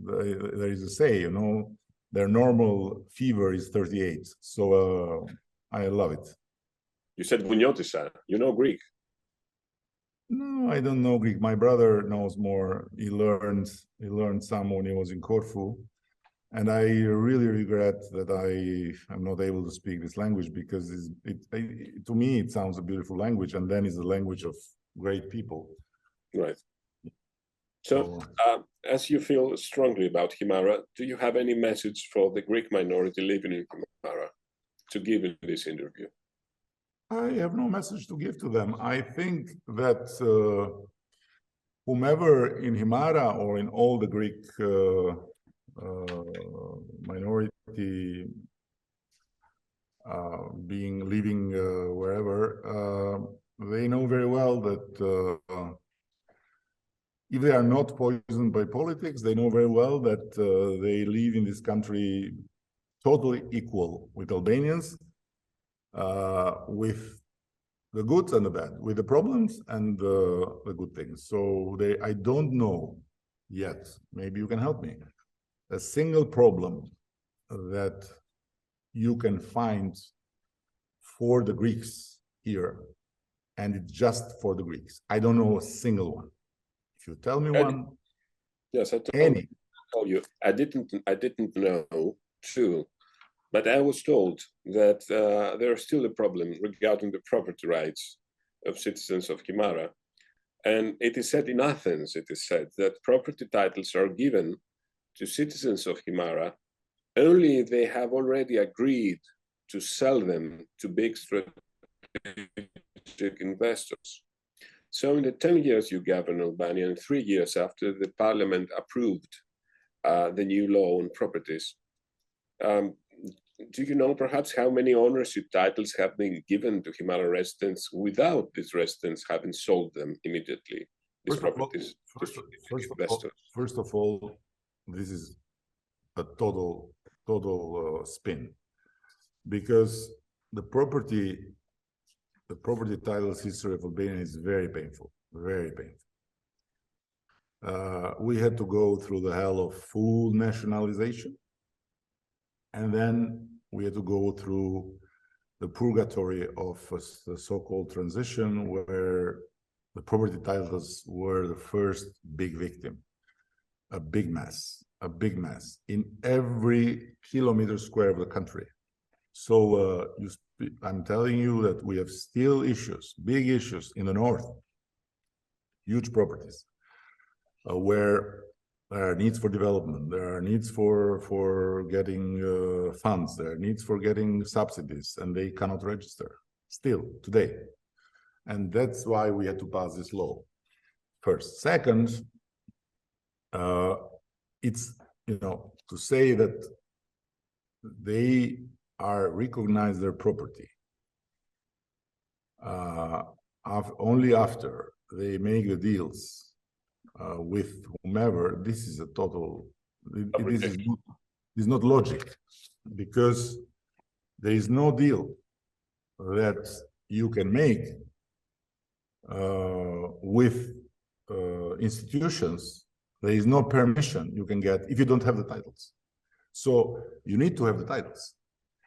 there is a say, you know, their normal fever is 38. So I love it. You said Vugnotisa. You know Greek? No, I don't know Greek. My brother knows more. He learned some when he was in Corfu. And I really regret that I am not able to speak this language, because to me, it sounds a beautiful language, and then it's a language of great people. Right. So, as you feel strongly about Himara, do you have any message for the Greek minority living in Himara to give in this interview? I have no message to give to them. I think that whomever in Himara or in all the Greek minority living wherever, they know very well that if they are not poisoned by politics, they know very well that they live in this country totally equal with Albanians, with the good and the bad, with the problems and the good things. So I don't know yet, maybe you can help me, a single problem that you can find for the Greeks here, and it's just for the Greeks. I don't know a single one. If you tell me one, yes, I told you. I didn't know too, but I was told that there is still a problem regarding the property rights of citizens of Himara, and it is said in Athens. It is said that property titles are given to citizens of Himara only if they have already agreed to sell them to big strategic investors. So in the 10 years you govern Albania, and 3 years after the parliament approved the new law on properties, do you know perhaps how many ownership titles have been given to Himara residents without these residents having sold them immediately, these properties? First of all, this is a total spin, because the property titles history of Albania is very painful, very painful. We had to go through the hell of full nationalization, and then we had to go through the purgatory of the so-called transition, where the property titles were the first big victim. A big mess in every kilometer square of the country. So I'm telling you that we have still issues, big issues in the north, huge properties, where there are needs for development, there are needs for getting funds, there are needs for getting subsidies, and they cannot register still today. And that's why we had to pass this law first. Second, it's, to say that they are recognize their property only after they make the deals with whomever, this is a total, this is not logic, because there is no deal that you can make with institutions. There is no permission you can get if you don't have the titles. So you need to have the titles.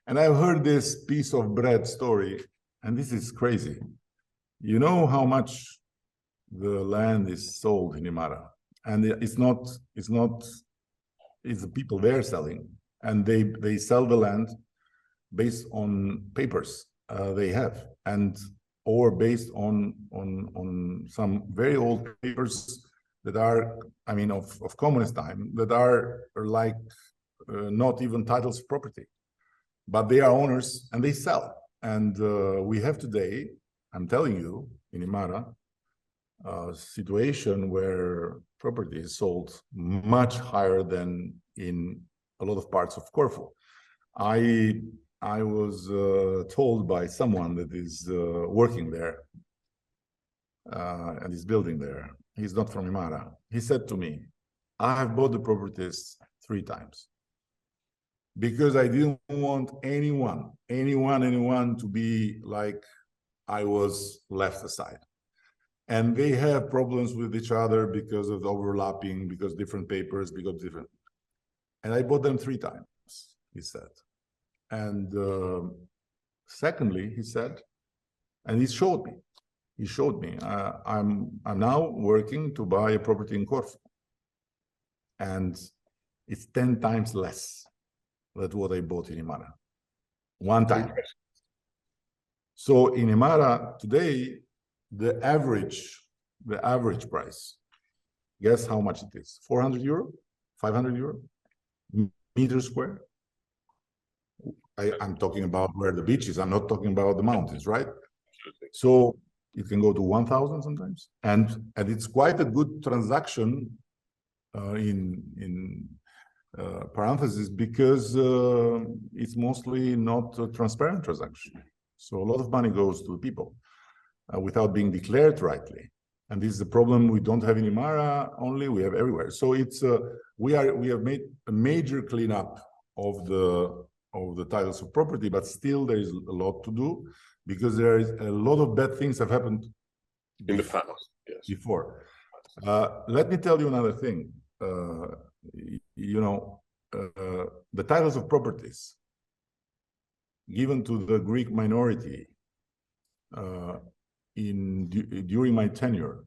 And I've heard this piece of bread story, and this is crazy. You know how much the land is sold in Himara, and it's the people there selling, and they sell the land based on papers they have, or based on some very old papers that are, I mean, of communist time, that are like not even titles of property, but they are owners and they sell. And we have today, I'm telling you, in Himara, a situation where property is sold much higher than in a lot of parts of Corfu. I was told by someone that is working there and is building there. He's not from Himara. He said to me, I have bought the properties 3 times because I didn't want anyone to be like I was left aside. And they have problems with each other because of the overlapping, because different papers, because different. And I bought them 3 times, he said. And secondly, he said, and he showed me, I'm now working to buy a property in Corfu, and it's 10 times less than what I bought in Himara, 1 time. So in Himara today, the average price, guess how much it is? 400 euro, 500 euro, meter square. I'm talking about where the beach is. I'm not talking about the mountains, right? So you can go to 1,000 sometimes, and it's quite a good transaction in parentheses, because it's mostly not a transparent transaction. So a lot of money goes to the people without being declared rightly, and this is the problem we don't have in Himara only, we have everywhere. So it's we have made a major cleanup of the titles of property, but still there is a lot to do, because there is a lot of bad things have happened in the past. Yes. Before. Let me tell you another thing. The titles of properties given to the Greek minority during my tenure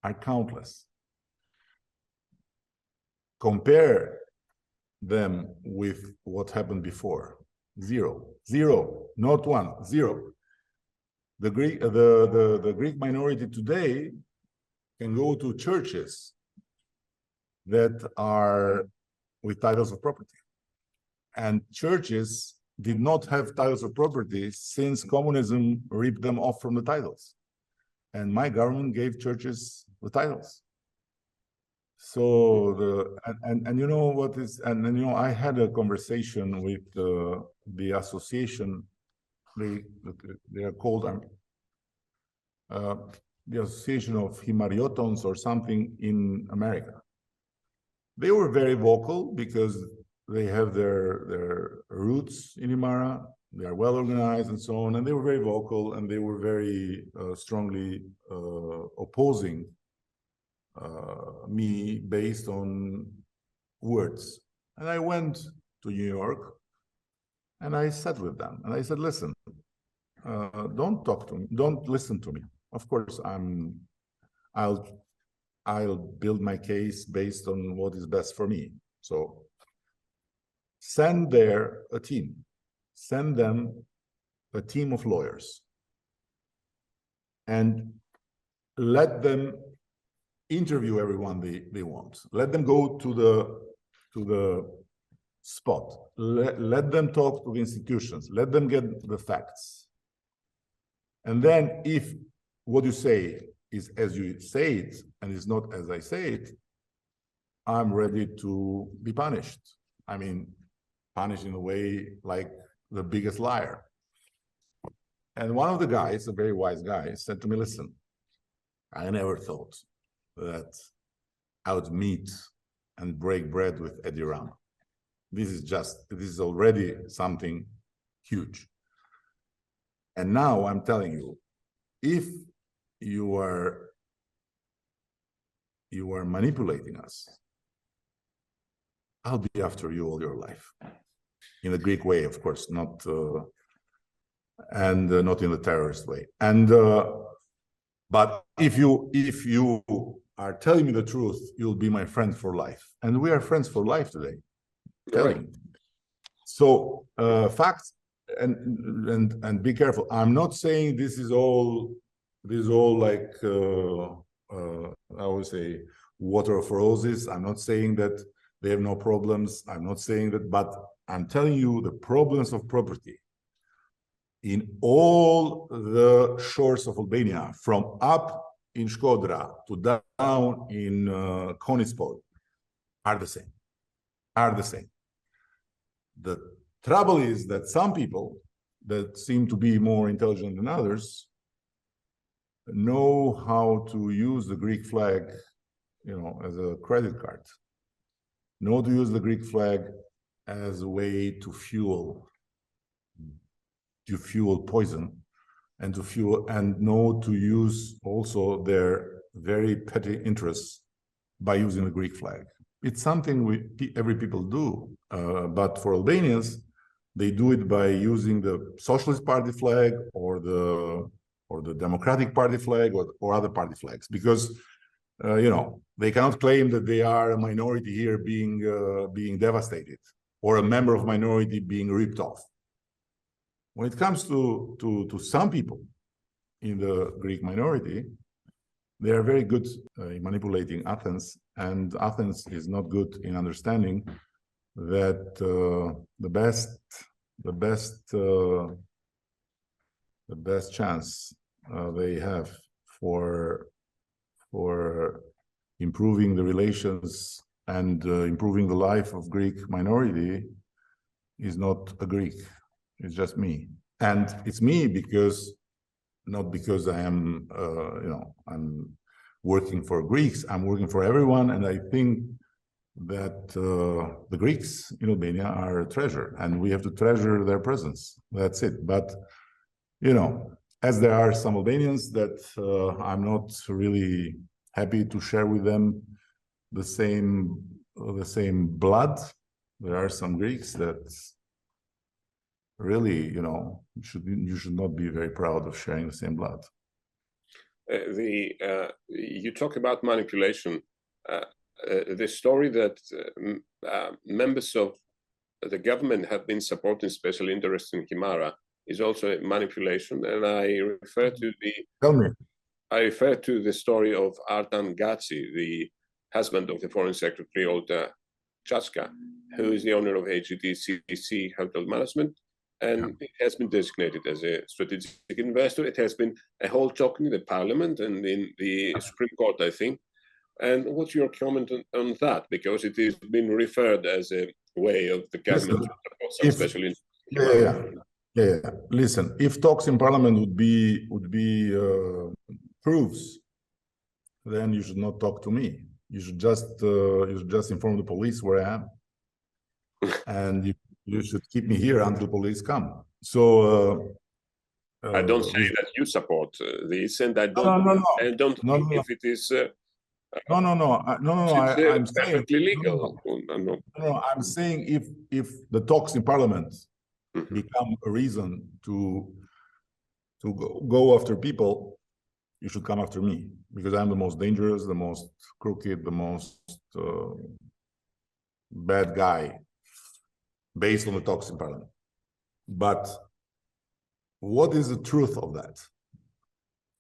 are countless. Compare them with what happened before. Zero, not 1, 0. The Greek minority today can go to churches that are with titles of property, and churches did not have titles of property since communism ripped them off from the titles. And my government gave churches the titles. So and you know what is, and you know, I had a conversation with the association, they are called the Association of Himariotons or something in America. They were very vocal because they have their roots in Himara, they are well organized and so on, and they were very vocal and they were very strongly opposing me based on words. And I went to New York and I sat with them and I said, listen, don't talk to me, don't listen to me. Of course, I'll build my case based on what is best for me. So send there a team, send them a team of lawyers and let them interview everyone they want. Let them go to the spot. Let them talk to the institutions. Let them get the facts. And then if what you say is as you say it and is not as I say it, I'm ready to be punished. I mean, punished in a way like the biggest liar. And one of the guys, a very wise guy, said to me, listen, I never thought that I would meet and break bread with Edi Rama. This is already something huge. And now I'm telling you, if you are manipulating us, I'll be after you all your life. In the Greek way, of course, not and not in the terrorist way. And but if you are telling me the truth, you'll be my friend for life. And we are friends for life today. Right. So facts and be careful. I'm not saying this is all like I would say water of roses. I'm not saying that they have no problems. I'm not saying that, but I'm telling you the problems of property in all the shores of Albania, from up in Shkodra to down in Konispol, are the same. The trouble is that some people that seem to be more intelligent than others know how to use the Greek flag, you know, as a credit card. Know to use the Greek flag as a way to fuel poison and know to use also their very petty interests by using the Greek flag. It's something every people do, but for Albanians, they do it by using the Socialist Party flag or the Democratic Party flag or other party flags, because you know, they cannot claim that they are a minority here being devastated or a member of minority being ripped off. When it comes to some people in the Greek minority, they are very good in manipulating Athens, and Athens is not good in understanding that the best chance they have for improving the relations and improving the life of Greek minority is not a Greek. It's just me. And it's me because, not because I am, you know, I'm working for Greeks, I'm working for everyone. And I think that the Greeks in Albania are a treasure and we have to treasure their presence. That's it. But, you know, as there are some Albanians that I'm not really happy to share with them the same blood, there are some Greeks that really, you know, you should not be very proud of sharing the same blood. You talk about manipulation. The story that members of the government have been supporting special interests in Himara is also a manipulation, and I refer to the story of Artan Gatsi, the husband of the Foreign Secretary Olta Chaska, who is the owner of HGTCC Hotel Management, and it has been designated as a strategic investor. It has been a whole talk in the parliament and in the Supreme Court, I think. And what's your comment on that? Because it is been referred as a way of the government to support some special interests. Listen, if talks in parliament would be proofs, then you should not talk to me. You should just inform the police where I am, and you should keep me here until the police come. So I don't say that you support this, and I don't think if it is. I'm perfectly legal. I'm saying if the talks in parliament become a reason to go after people, you should come after me, because I'm the most dangerous, the most crooked, the most bad guy based on the talks in parliament. But what is the truth of that,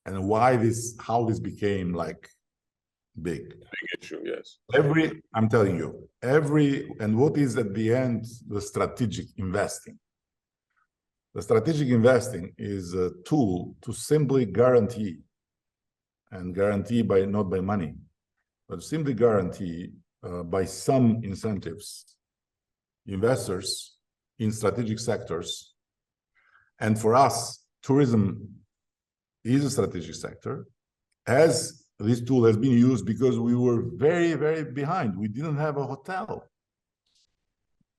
and how this became like big issue? Yes, I'm telling you, and what is at the end the strategic investing? The strategic investing is a tool to simply guarantee, and guarantee by not by money, but simply guarantee by some incentives, investors in strategic sectors. And for us, tourism is a strategic sector, as this tool has been used because we were very, very behind. We didn't have a hotel,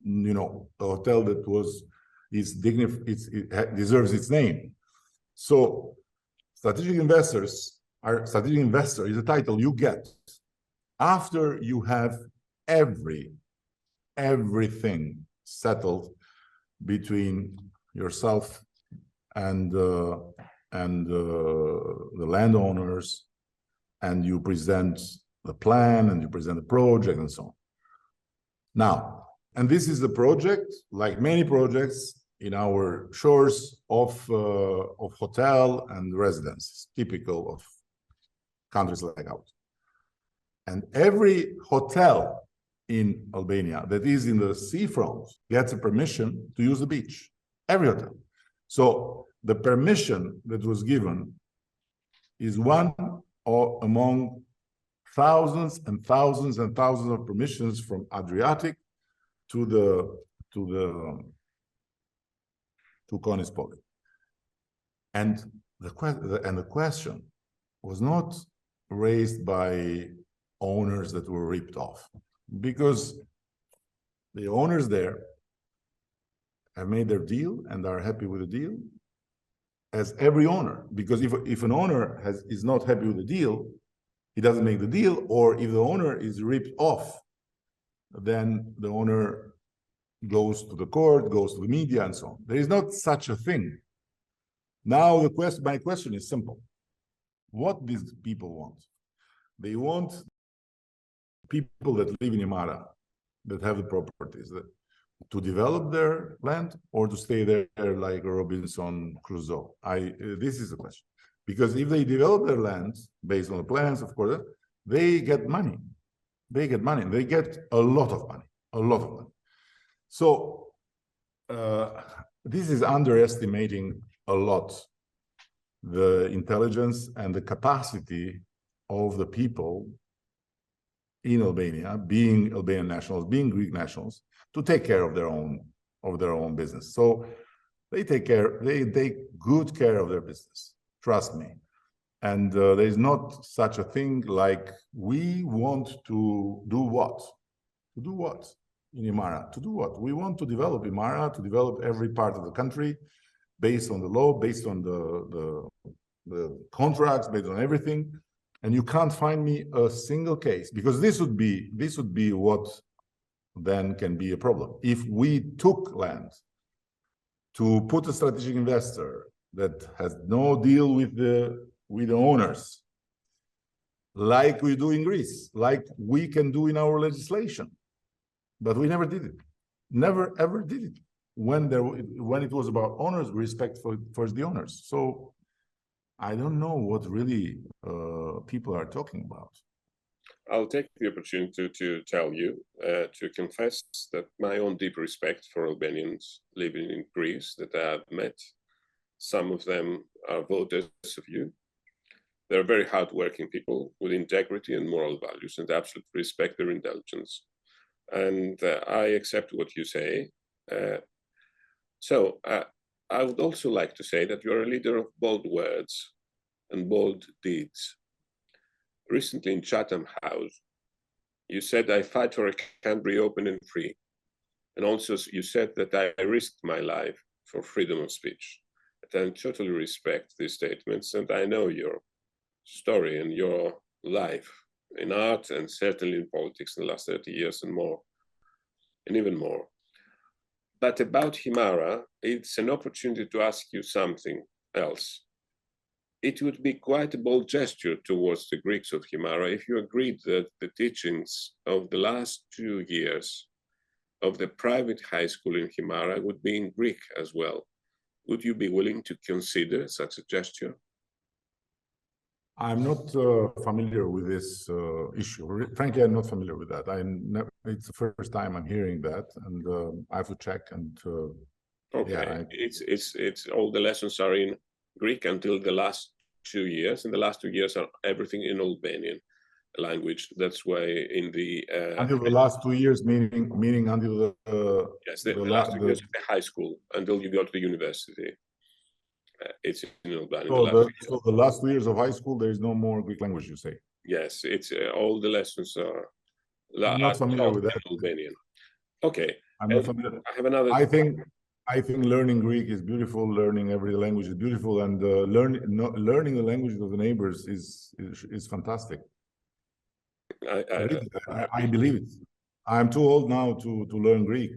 a hotel that it deserves its name. So strategic investor is a title you get after you have everything settled between yourself and the landowners, and you present the plan and you present the project and so on. Now, and this is the project, like many projects in our shores of hotel and residences, typical of countries like ours. And every hotel in Albania that is in the seafront gets a permission to use the beach. Every hotel. So the permission that was given is one among thousands and thousands and thousands of permissions from Adriatic to Konispoli. And the question was not raised by owners that were ripped off, because the owners there have made their deal and are happy with the deal, as every owner. Because if an owner is not happy with the deal, he doesn't make the deal, or if the owner is ripped off, then the owner goes to the court, goes to the media, and so on. There is not such a thing. Now, my question is simple. What these people want? They want people that live in Imara, that have the properties, to develop their land, or to stay there like Robinson Crusoe? This is the question. Because if they develop their land based on the plans, of course, they get money. They get money. They get a lot of money. A lot of money. So this is underestimating a lot the intelligence and the capacity of the people in Albania, being Albanian nationals, being Greek nationals, to take care of their own business. So they take good care of their business. Trust me. And there is not such a thing like, we want to do what? To do what in Imara? To do what? We want to develop Imara, to develop every part of the country based on the law, based on the contracts, based on everything. And you can't find me a single case, because this would be what then can be a problem. If we took land to put a strategic investor that has no deal with the owners, like we do in Greece, like we can do in our legislation, but we never did it. Never ever did it. When it was about owners, respect for the owners. So I don't know what really people are talking about. I'll take the opportunity to tell you, to confess that my own deep respect for Albanians living in Greece that I have met. Some of them are voters of you. They're very hardworking people with integrity and moral values, and absolutely respect their intelligence. And I accept what you say. So I would also like to say that you're a leader of bold words and bold deeds. Recently in Chatham House, you said, "I fight for a country open and free." And also you said that I risked my life for freedom of speech. And I totally respect these statements, and I know your story and your life in art and certainly in politics in the last 30 years and more, and even more. But about Himara, it's an opportunity to ask you something else. It would be quite a bold gesture towards the Greeks of Himara if you agreed that the teachings of the last 2 years of the private high school in Himara would be in Greek as well. Would you be willing to consider such a gesture? I'm not familiar with this issue. Frankly, I'm not familiar with that. It's the first time I'm hearing that, and I have to check. And okay, yeah, it's all the lessons are in Greek until the last 2 years, and the last 2 years are everything in Albanian language. That's why in the until the last 2 years, meaning until the yes, the last 2 years of the high school until you go to the university. It's in Albanian. So the last 2 years of high school, there is no more Greek language, you say? Yes, it's all the lessons are. I'm not familiar with that. Albanian. Okay, I'm not familiar. I have another. I think learning Greek is beautiful. Learning every language is beautiful, and learning the languages of the neighbors is fantastic. I believe it. I'm too old now to learn Greek,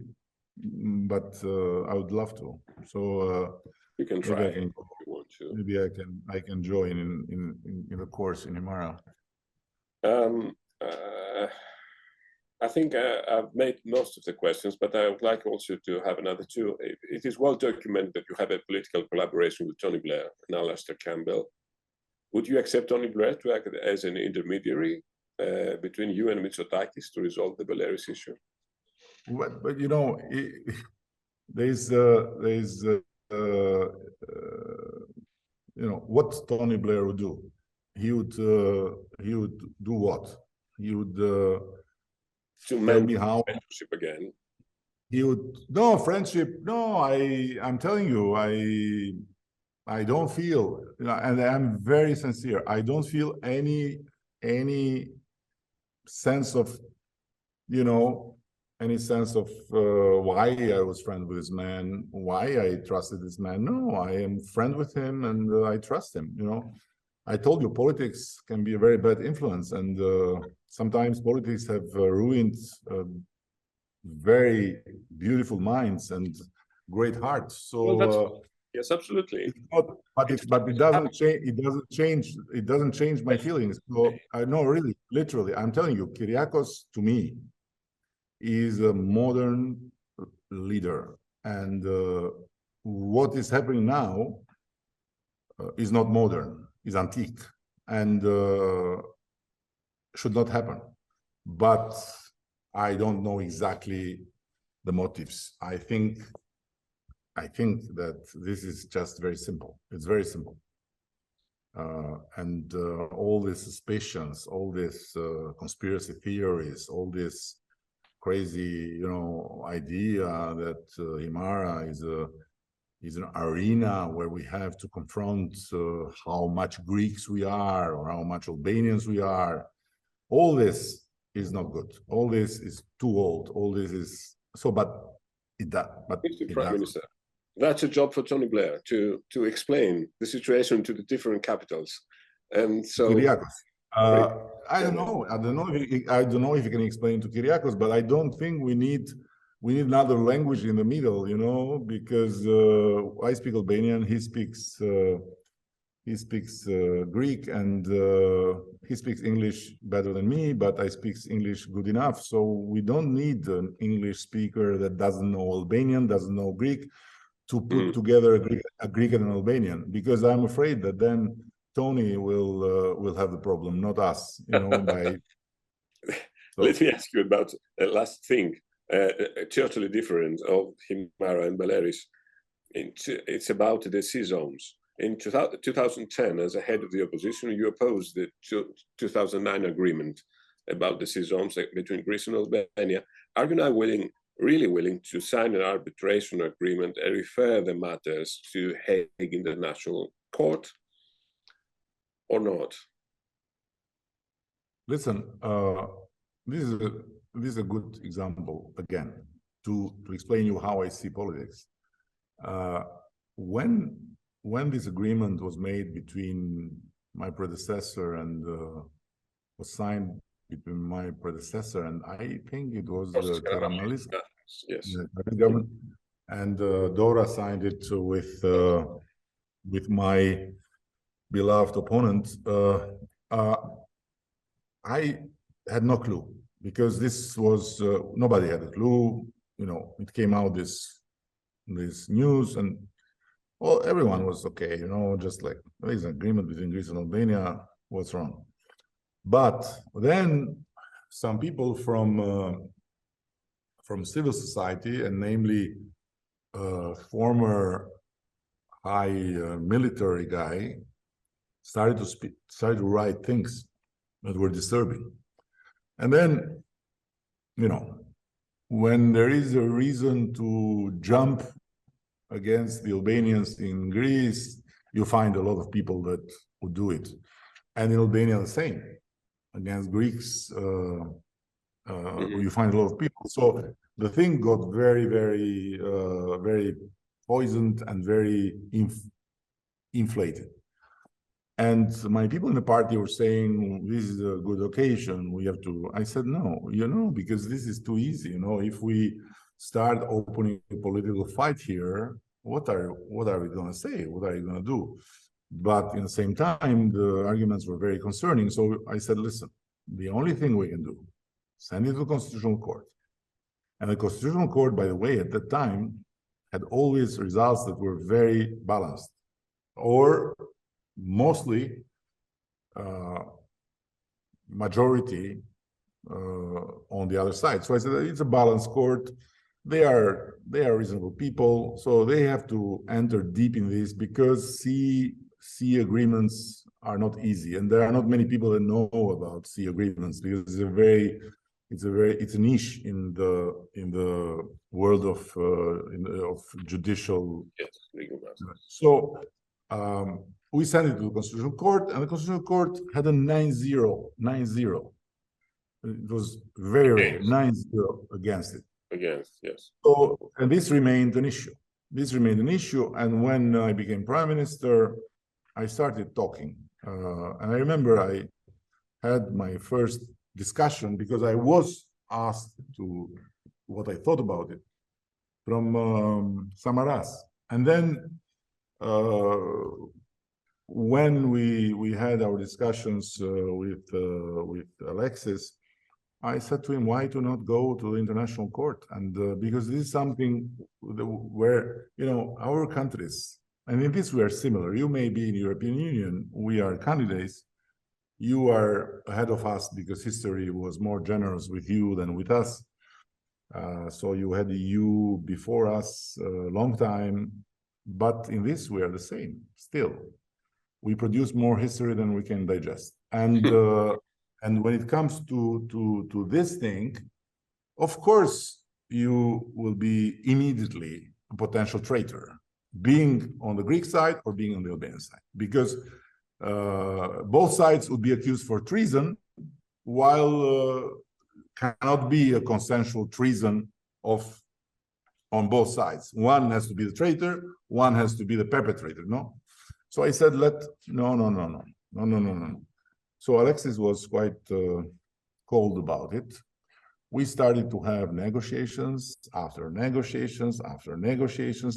but I would love to. So you can try if you want to. Maybe I can join in the course in Himara. I think I've made most of the questions, but I would like also to have another two. It is well documented that you have a political collaboration with Tony Blair and Alastair Campbell. Would you accept Tony Blair to act as an intermediary between you and Mitsotakis to resolve the Beleri issue? But you know, there's you know, what Tony Blair would do. He would do what? He would to tell me how friendship again. He would friendship. No, I'm telling you, I don't feel, you know, and I'm very sincere. I don't feel any sense of, you know, any sense of why I was friends with this man, why I trusted this man. No, I am friend with him and I trust him, you know. I told you politics can be a very bad influence, and sometimes politics have ruined very beautiful minds and great hearts. So well, yes, absolutely. But it doesn't change. It doesn't change my feelings. So I know, really, literally, I'm telling you, Kyriakos to me is a modern leader, and what is happening now is not modern, is antique, and should not happen. But I don't know exactly the motives. I think that this is just very simple. It's very simple. And all these suspicions, all these conspiracy theories, all this crazy, you know, idea that Himara is an arena where we have to confront how much Greeks we are or how much Albanians we are. All this is not good. All this is too old. All this is so, but it does. But Mr. Prime Minister, that's a job for Tony Blair to explain the situation to the different capitals. And so I don't know. I don't know if you can explain to Kyriakos, but I don't think we need another language in the middle, you know, because I speak Albanian, he speaks Greek, and he speaks English better than me, but I speak English good enough. So we don't need an English speaker that doesn't know Albanian, doesn't know Greek, to put together a Greek and an Albanian, because I'm afraid that then Tony will have the problem, not us, you know, by So, let me ask you about the last thing, totally different of Himara and Beleris. It's about the sea zones. In 2010, as a head of the opposition, you opposed the 2009 agreement about the sea zones between Greece and Albania. Are you now really willing to sign an arbitration agreement and refer the matters to Hague International Court, or not? listen, this is a good example again to explain you how I see politics. When this agreement was made between my predecessor and was signed between my predecessor and I think it was Karamelis, yes, the government, and Dora signed it with my beloved opponent. I had no clue, because this was nobody had a clue. You know, it came out this news, and well, everyone was okay. You know, just like there is an agreement between Greece and Albania. What's wrong? But then some people from civil society, and namely former high military guy, started to write things that were disturbing. And then, you know, when there is a reason to jump against the Albanians in Greece, you find a lot of people that would do it. And in Albania, the same. Against Greeks, you find a lot of people. So the thing got very, very, very poisoned and very inflated. And my people in the party were saying, this is a good occasion, we have to. I said, no, you know, because this is too easy. You know, if we start opening a political fight here, what are we going to say? What are you going to do? But in the same time, the arguments were very concerning. So I said, listen, the only thing we can do, send it to the Constitutional Court. And the Constitutional Court, by the way, at that time, had always results that were very balanced, or mostly majority on the other side. So I said, it's a balanced court. They are reasonable people, so they have to enter deep in this, because sea agreements are not easy, and there are not many people that know about sea agreements, because it's a niche in the world of judicial. Yes, legal matters. So we sent it to the Constitutional Court, and the Constitutional Court had a 9-0. It was very rare, 9-0 against it. Against, yes. So, and this remained an issue. And when I became prime minister, I started talking. And I remember I had my first discussion, because I was asked to what I thought about it from Samaras. And then when we had our discussions with Alexis, I said to him, why to not go to the International Court? And because this is something where, you know, our countries, and in this we are similar. You may be in the European Union, we are candidates. You are ahead of us because history was more generous with you than with us. So you had the EU before us a long time, but in this we are the same still. We produce more history than we can digest. And when it comes to this thing, of course, you will be immediately a potential traitor, being on the Greek side or being on the Albanian side, because both sides would be accused for treason, while cannot be a consensual treason on both sides. One has to be the traitor, one has to be the perpetrator, no? So I said, no. So Alexis was quite cold about it. We started to have negotiations after negotiations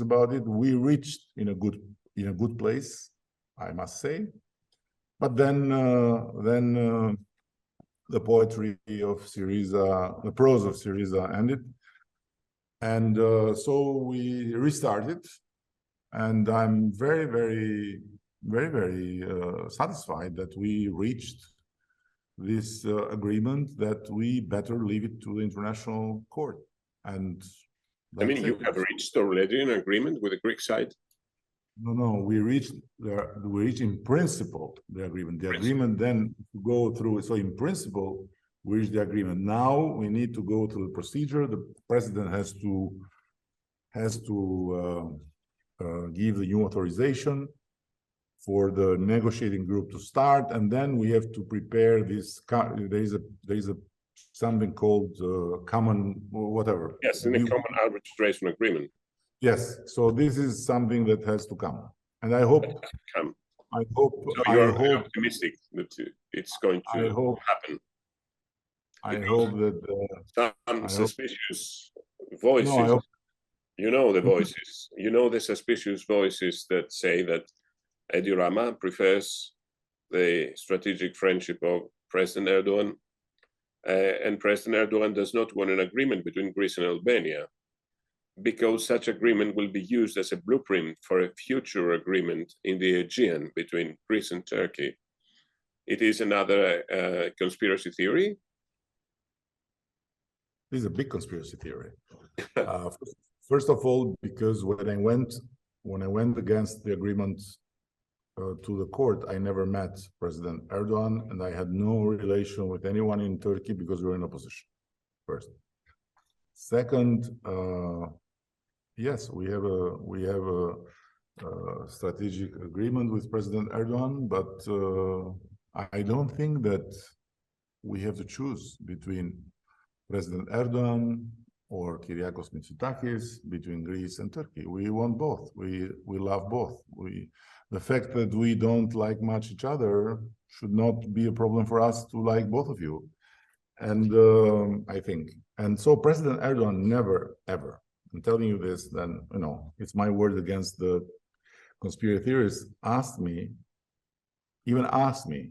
about it. We reached in a good place, I must say. But then the poetry of Syriza, the prose of Syriza ended. And so we restarted. And I'm very, very, very, very satisfied that we reached agreement, that we better leave it to the international court. And I mean, you have reached already an agreement with the Greek side? No, we reached in principle the agreement. The agreement then to go through. So in principle, we reached the agreement. Now we need to go through the procedure. The president has to give the new authorization for the negotiating group to start, and then we have to prepare this. There is a something called common whatever. Yes, in a common arbitration agreement. Yes, so this is something that has to come, and I hope. So you're optimistic that it's going to happen. I hope that some suspicious voices. No, you know the voices. You know the suspicious voices that say that Edi Rama prefers the strategic friendship of President Erdogan, and President Erdogan does not want an agreement between Greece and Albania, because such agreement will be used as a blueprint for a future agreement in the Aegean between Greece and Turkey. It is another conspiracy theory. This is a big conspiracy theory. First of all, because when I went against the agreement to the court, I never met President Erdogan, and I had no relation with anyone in Turkey because we were in opposition. First. Second, yes, we have a strategic agreement with President Erdogan, but I don't think that we have to choose between President Erdogan or Kyriakos Mitsotakis, between Greece and Turkey. We want both. We love both. The fact that we don't like much each other should not be a problem for us to like both of you. And I think, and so President Erdogan never, ever, I'm telling you this, then, you know, it's my word against the conspiracy theorists, even asked me,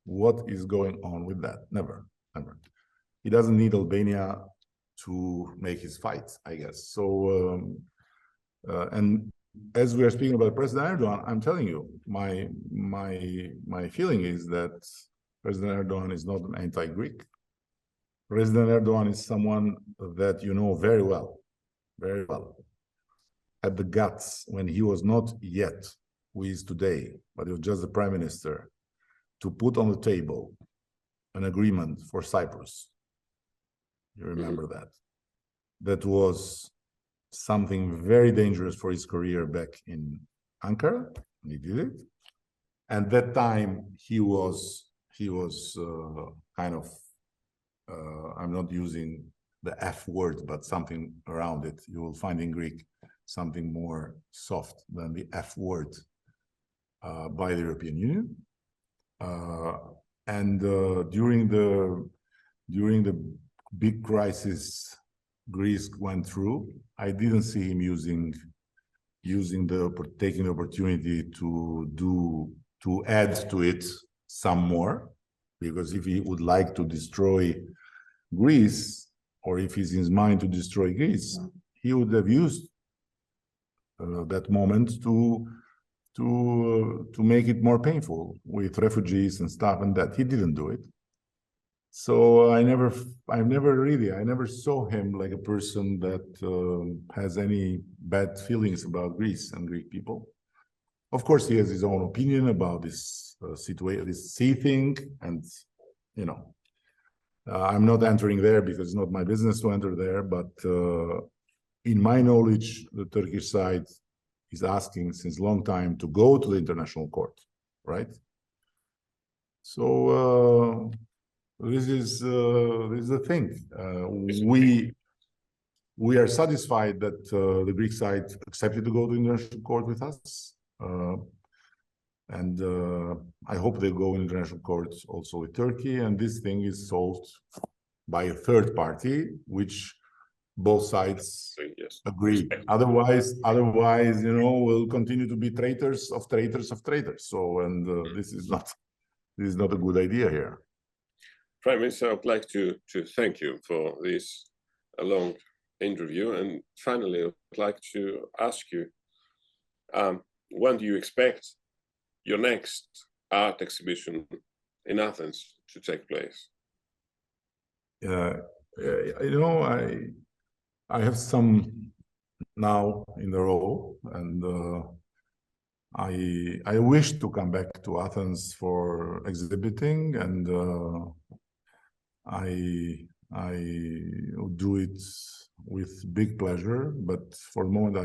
what is going on with that? Never, never. He doesn't need Albania to make his fight, I guess. So, and as we are speaking about President Erdogan, I'm telling you, my feeling is that President Erdogan is not an anti-Greek. President Erdogan is someone that you know very well, had the guts when he was not yet who he is today, but he was just the prime minister, to put on the table an agreement for Cyprus. You remember that? That was something very dangerous for his career back in Ankara, and he did it. And that time he was kind of, I'm not using the F word, but something around it. You will find in Greek something more soft than the F word by the European Union. And during the big crisis Greece went through, I didn't see him taking the opportunity to add to it some more, because if he would like to destroy Greece, or if he's in his mind to destroy Greece, he would have used that moment to make it more painful with refugees and stuff, and that he didn't do it. So I never saw him like a person that has any bad feelings about Greece and Greek people. Of course, he has his own opinion about this situation, this sea thing, and you know, I'm not entering there because it's not my business to enter there. But in my knowledge, the Turkish side is asking since a long time to go to the international court, right? So. This is the thing. We are satisfied that the Greek side accepted to go to the international court with us, and I hope they go in international court also with Turkey. And this thing is solved by a third party, which both sides agree. Otherwise, you know, we'll continue to be traitors of traitors of traitors. So, and this is not a good idea here. Prime Minister, I would like to thank you for this long interview. And finally, I would like to ask you, when do you expect your next art exhibition in Athens to take place? You know, I have some now in a row, and I wish to come back to Athens for exhibiting, and I would do it with big pleasure. But for the moment,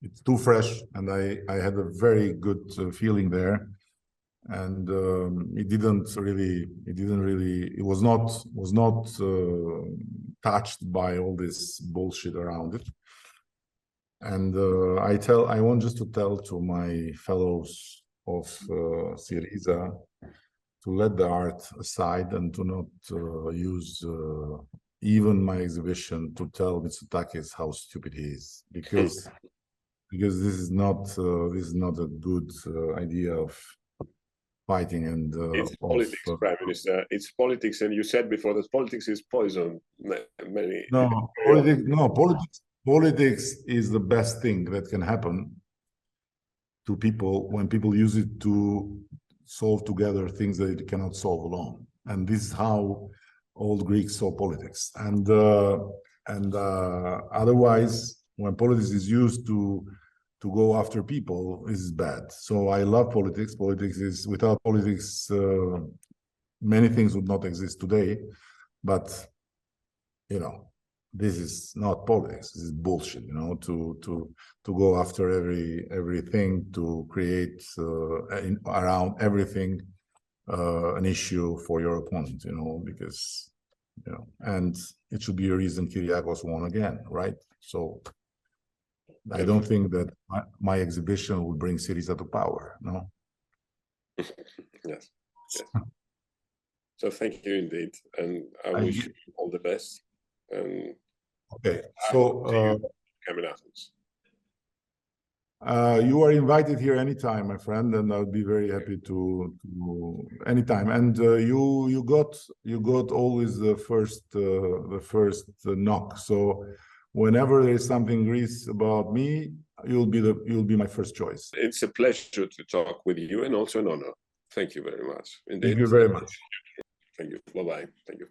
it's too fresh, and I had a very good feeling there, and it was not touched by all this bullshit around it. And I want just to tell to my fellows of Syriza to let the art aside and to not use even my exhibition to tell Mitsotakis how stupid he is, because this is not a good idea of fighting and it's politics, Prime Minister. It's politics, and you said before that politics is poison. Politics is the best thing that can happen to people when people use it to solve together things that it cannot solve alone. And this is how old Greeks saw politics. And otherwise, when politics is used to go after people, this is bad. So I love politics. Without politics, many things would not exist today. But you know, this is not politics. This is bullshit. You know, to go after everything, to create around everything an issue for your opponent. You know, because and it should be a reason Kyriakos won again, right? So I don't think that my exhibition will bring Syriza to power. No. Yes. So thank you indeed, and I wish you all the best. Okay, so Athens. You are invited here anytime, my friend, and I'll be very happy to anytime. And you got always the first knock. So whenever there is something Greece about me, you'll be my first choice. It's a pleasure to talk with you, and also an honor. Thank you very much. Indeed. Thank you very much. Thank you. Bye-bye. Thank you.